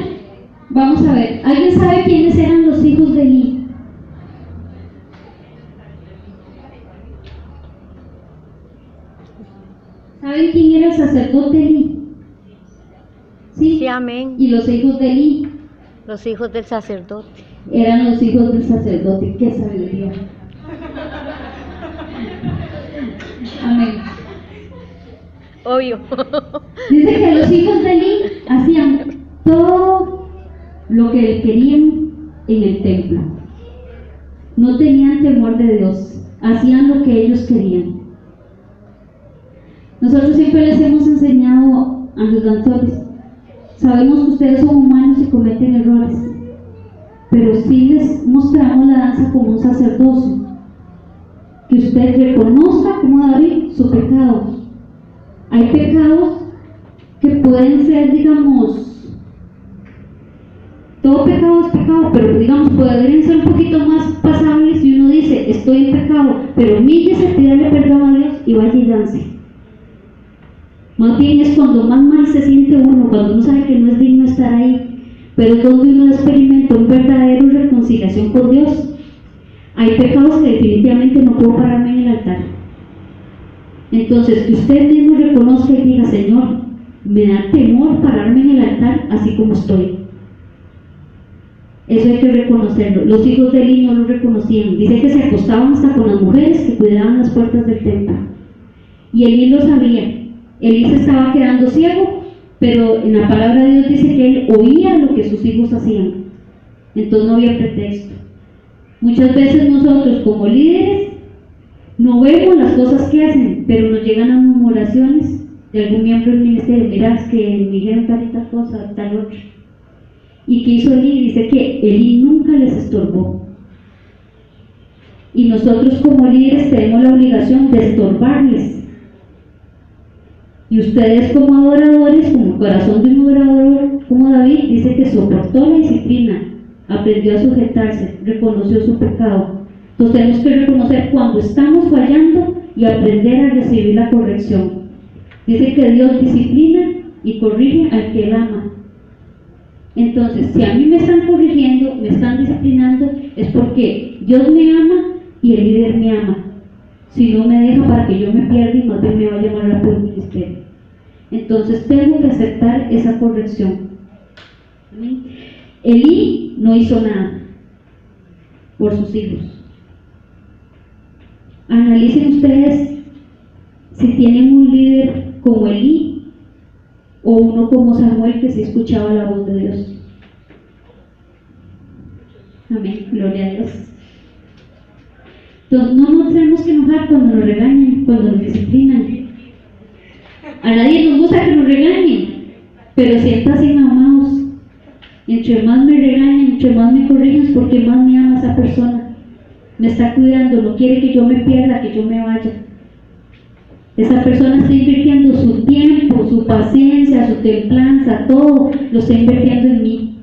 vamos a ver, ¿alguien sabe quiénes eran los hijos de Elí? ¿Saben quién era el sacerdote Elí? ¿Sí? Sí, amén. Y los hijos de Elí Los hijos del sacerdote. eran los hijos del sacerdote. ¡Qué sabiduría! Amén. Obvio. Dice que los hijos de Elí hacían todo lo que querían en el templo. No tenían temor de Dios, hacían lo que ellos querían. Nosotros siempre les hemos enseñado a los danzores, sabemos que ustedes son humanos y cometen errores, pero sí les mostramos la danza como un sacerdocio, que usted reconozca como David su pecado. Hay pecados que pueden ser, digamos, todo pecado es pecado, pero digamos, podrían ser un poquito más pasables si uno dice, estoy en pecado, pero humíllese, pídale perdón a Dios y vaya y dance. Más bien es cuando más mal se siente uno, cuando uno sabe que no es digno estar ahí, pero es donde uno experimenta un verdadero reconciliación con Dios. Hay pecados que definitivamente no puedo pararme en el altar. Entonces, que usted mismo reconozca y diga, Señor, me da temor pararme en el altar así como estoy. Eso hay que reconocerlo. Los hijos de Elí no lo reconocían. Dice que se acostaban hasta con las mujeres que cuidaban las puertas del templo. Y Elí lo sabía. Elí se estaba quedando ciego, pero en la palabra de Dios dice que él oía lo que sus hijos hacían. Entonces no había pretexto. Muchas veces nosotros como líderes no vemos las cosas que hacen, pero nos llegan a murmuraciones de algún miembro del ministerio. Mirás que me dijeron tal y tal cosa, tal otra. ¿Y qué hizo Elí? Dice que Elí nunca les estorbó. Y nosotros como líderes tenemos la obligación de estorbarles. Y ustedes como adoradores, como el corazón de un adorador como David, dice que soportó la disciplina, aprendió a sujetarse, reconoció su pecado. Entonces tenemos que reconocer cuando estamos fallando y aprender a recibir la corrección. Dice que Dios disciplina y corrige al que él ama. Entonces, si a mí me están corrigiendo, me están disciplinando, es porque Dios me ama y el líder me ama. Si no me deja para que yo me pierda y más bien me vaya más rápido al ministerio. Entonces tengo que aceptar esa corrección. Elí no hizo nada por sus hijos. Analicen ustedes si tienen un líder como Elí o uno como Samuel que sí escuchaba la voz de Dios. Amén, gloria a Dios. Entonces no nos tenemos que enojar cuando nos regañan, cuando nos disciplinan. A nadie nos gusta que nos regañen, pero si estás amados, entre más me regañan, entre más me corrigen, es porque más me ama esa persona. Me está cuidando, no quiere que yo me pierda, que yo me vaya. Esa persona está invirtiendo su tiempo, su paciencia, su templanza, todo lo está invirtiendo en mí.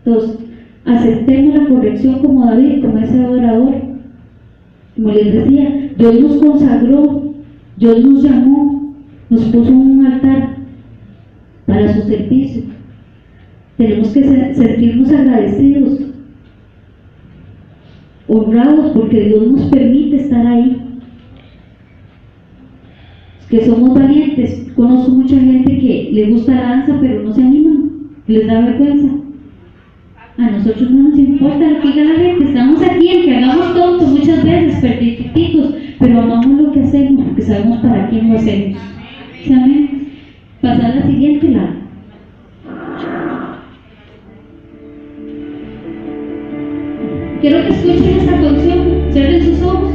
Entonces, aceptemos la corrección como David, como ese adorador. Como les decía, Dios nos consagró, Dios nos llamó, nos puso en un altar para su servicio. Tenemos que sentirnos agradecidos, honrados, porque Dios nos permite estar ahí. Que somos valientes. Conozco mucha gente que le gusta la danza, pero no se animan, les da vergüenza. A nosotros no nos importa lo que diga la gente, estamos aquí, aunque hagamos tonto muchas veces, perdititos, pero amamos lo que hacemos porque sabemos para quién lo hacemos. ¿Saben? Pasar a la siguiente lado. Quiero que escuchen esta canción, cierren sus ojos.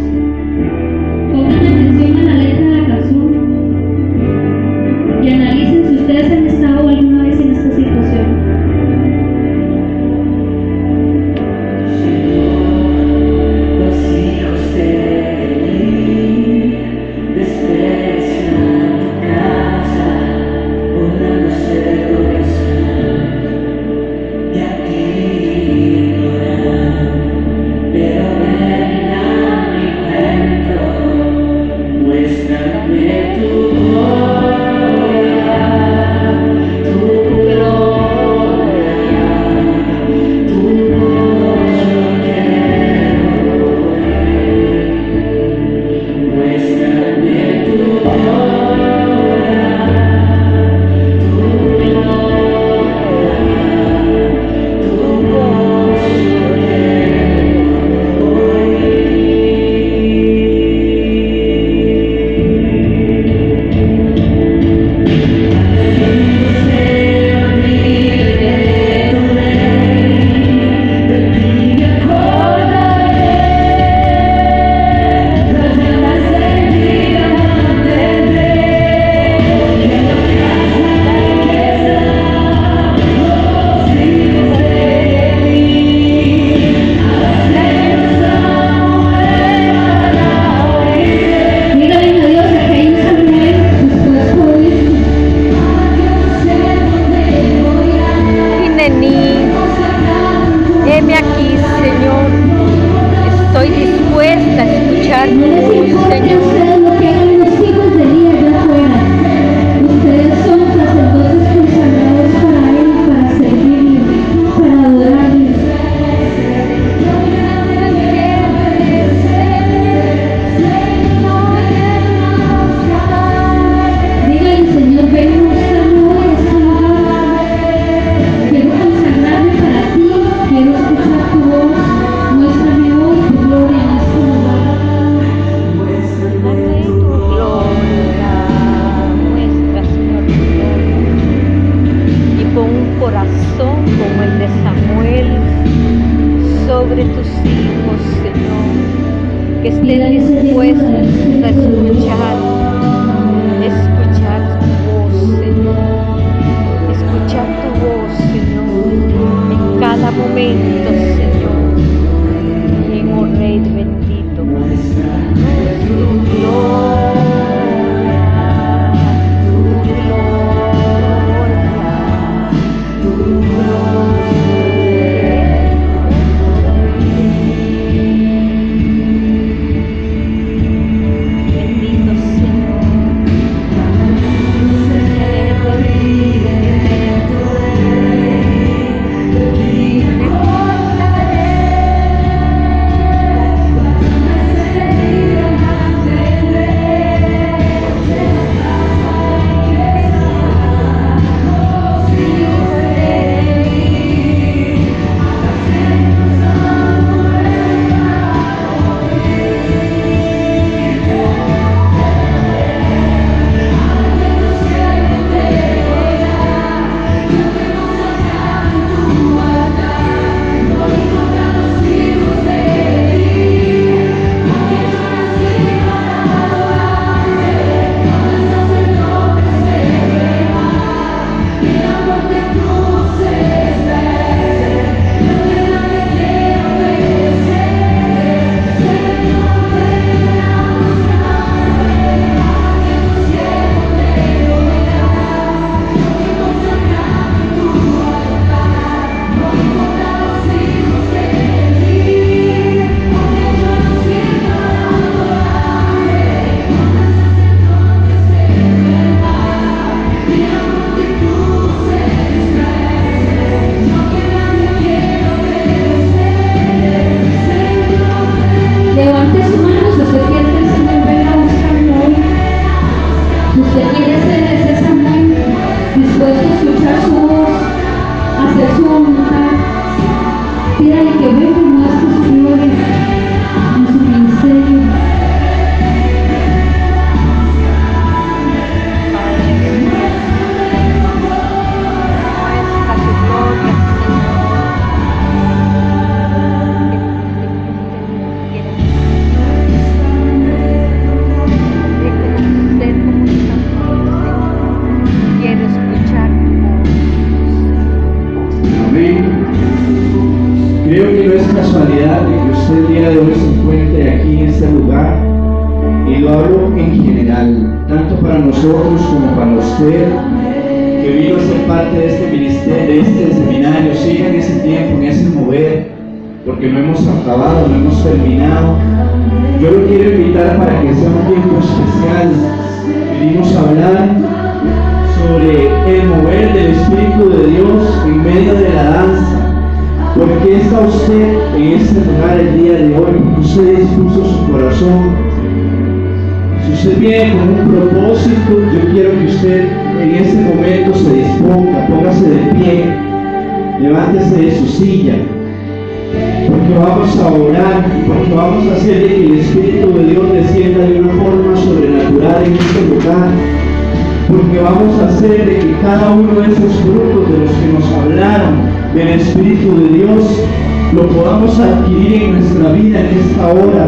sus hijos, Señor, que estén dispuestos a escuchar tu voz, Señor, escuchar tu voz, Señor, en cada momento, Señor, bien, oh Rey bendito, tu nosotros como para usted que vino a ser parte de este ministerio, de este seminario. Siga en ese tiempo, en ese mover, porque no hemos acabado, no hemos terminado. Yo lo quiero invitar para que sea un tiempo especial. Venimos a hablar sobre el mover del Espíritu de Dios en medio de la danza. ¿Por qué está usted en este lugar el día de hoy? Porque usted dispuso su corazón. Si usted viene con un propósito, yo quiero que usted en este momento se disponga, póngase de pie, levántese de su silla, porque vamos a orar, porque vamos a hacer que el Espíritu de Dios descienda de una forma sobrenatural en este lugar, porque vamos a hacer de que cada uno de esos frutos de los que nos hablaron del Espíritu de Dios lo podamos adquirir en nuestra vida en esta hora.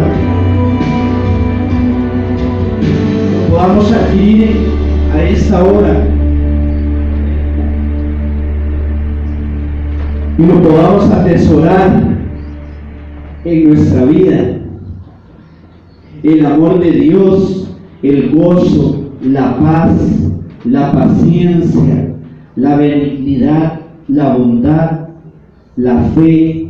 Podamos adquirir a esta hora y lo podamos atesorar en nuestra vida. El amor de Dios, el gozo, la paz, la paciencia, la benignidad, la bondad, la fe,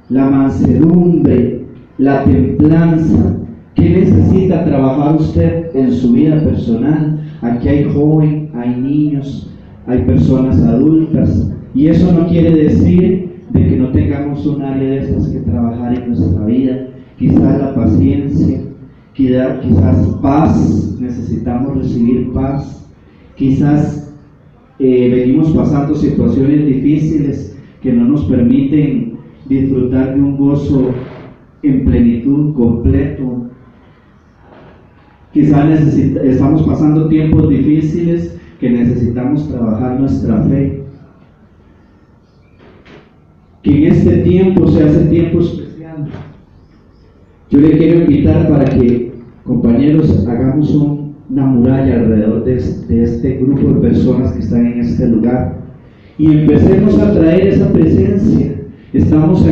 la mansedumbre, la templanza. ¿Qué necesita trabajar usted en su vida personal? Aquí hay jóvenes, hay niños, hay personas adultas, y eso no quiere decir de que no tengamos un área de estas que trabajar en nuestra vida. Quizás la paciencia, quizás paz, necesitamos recibir paz. Quizás venimos pasando situaciones difíciles que no nos permiten disfrutar de un gozo en plenitud, completo. Quizás estamos pasando tiempos difíciles que necesitamos trabajar nuestra fe. Que en este tiempo sea ese tiempo especial orando. Yo le quiero invitar para que, compañeros, hagamos una muralla alrededor de este grupo de personas que están en este lugar y empecemos a traer esa presencia. Estamos aquí.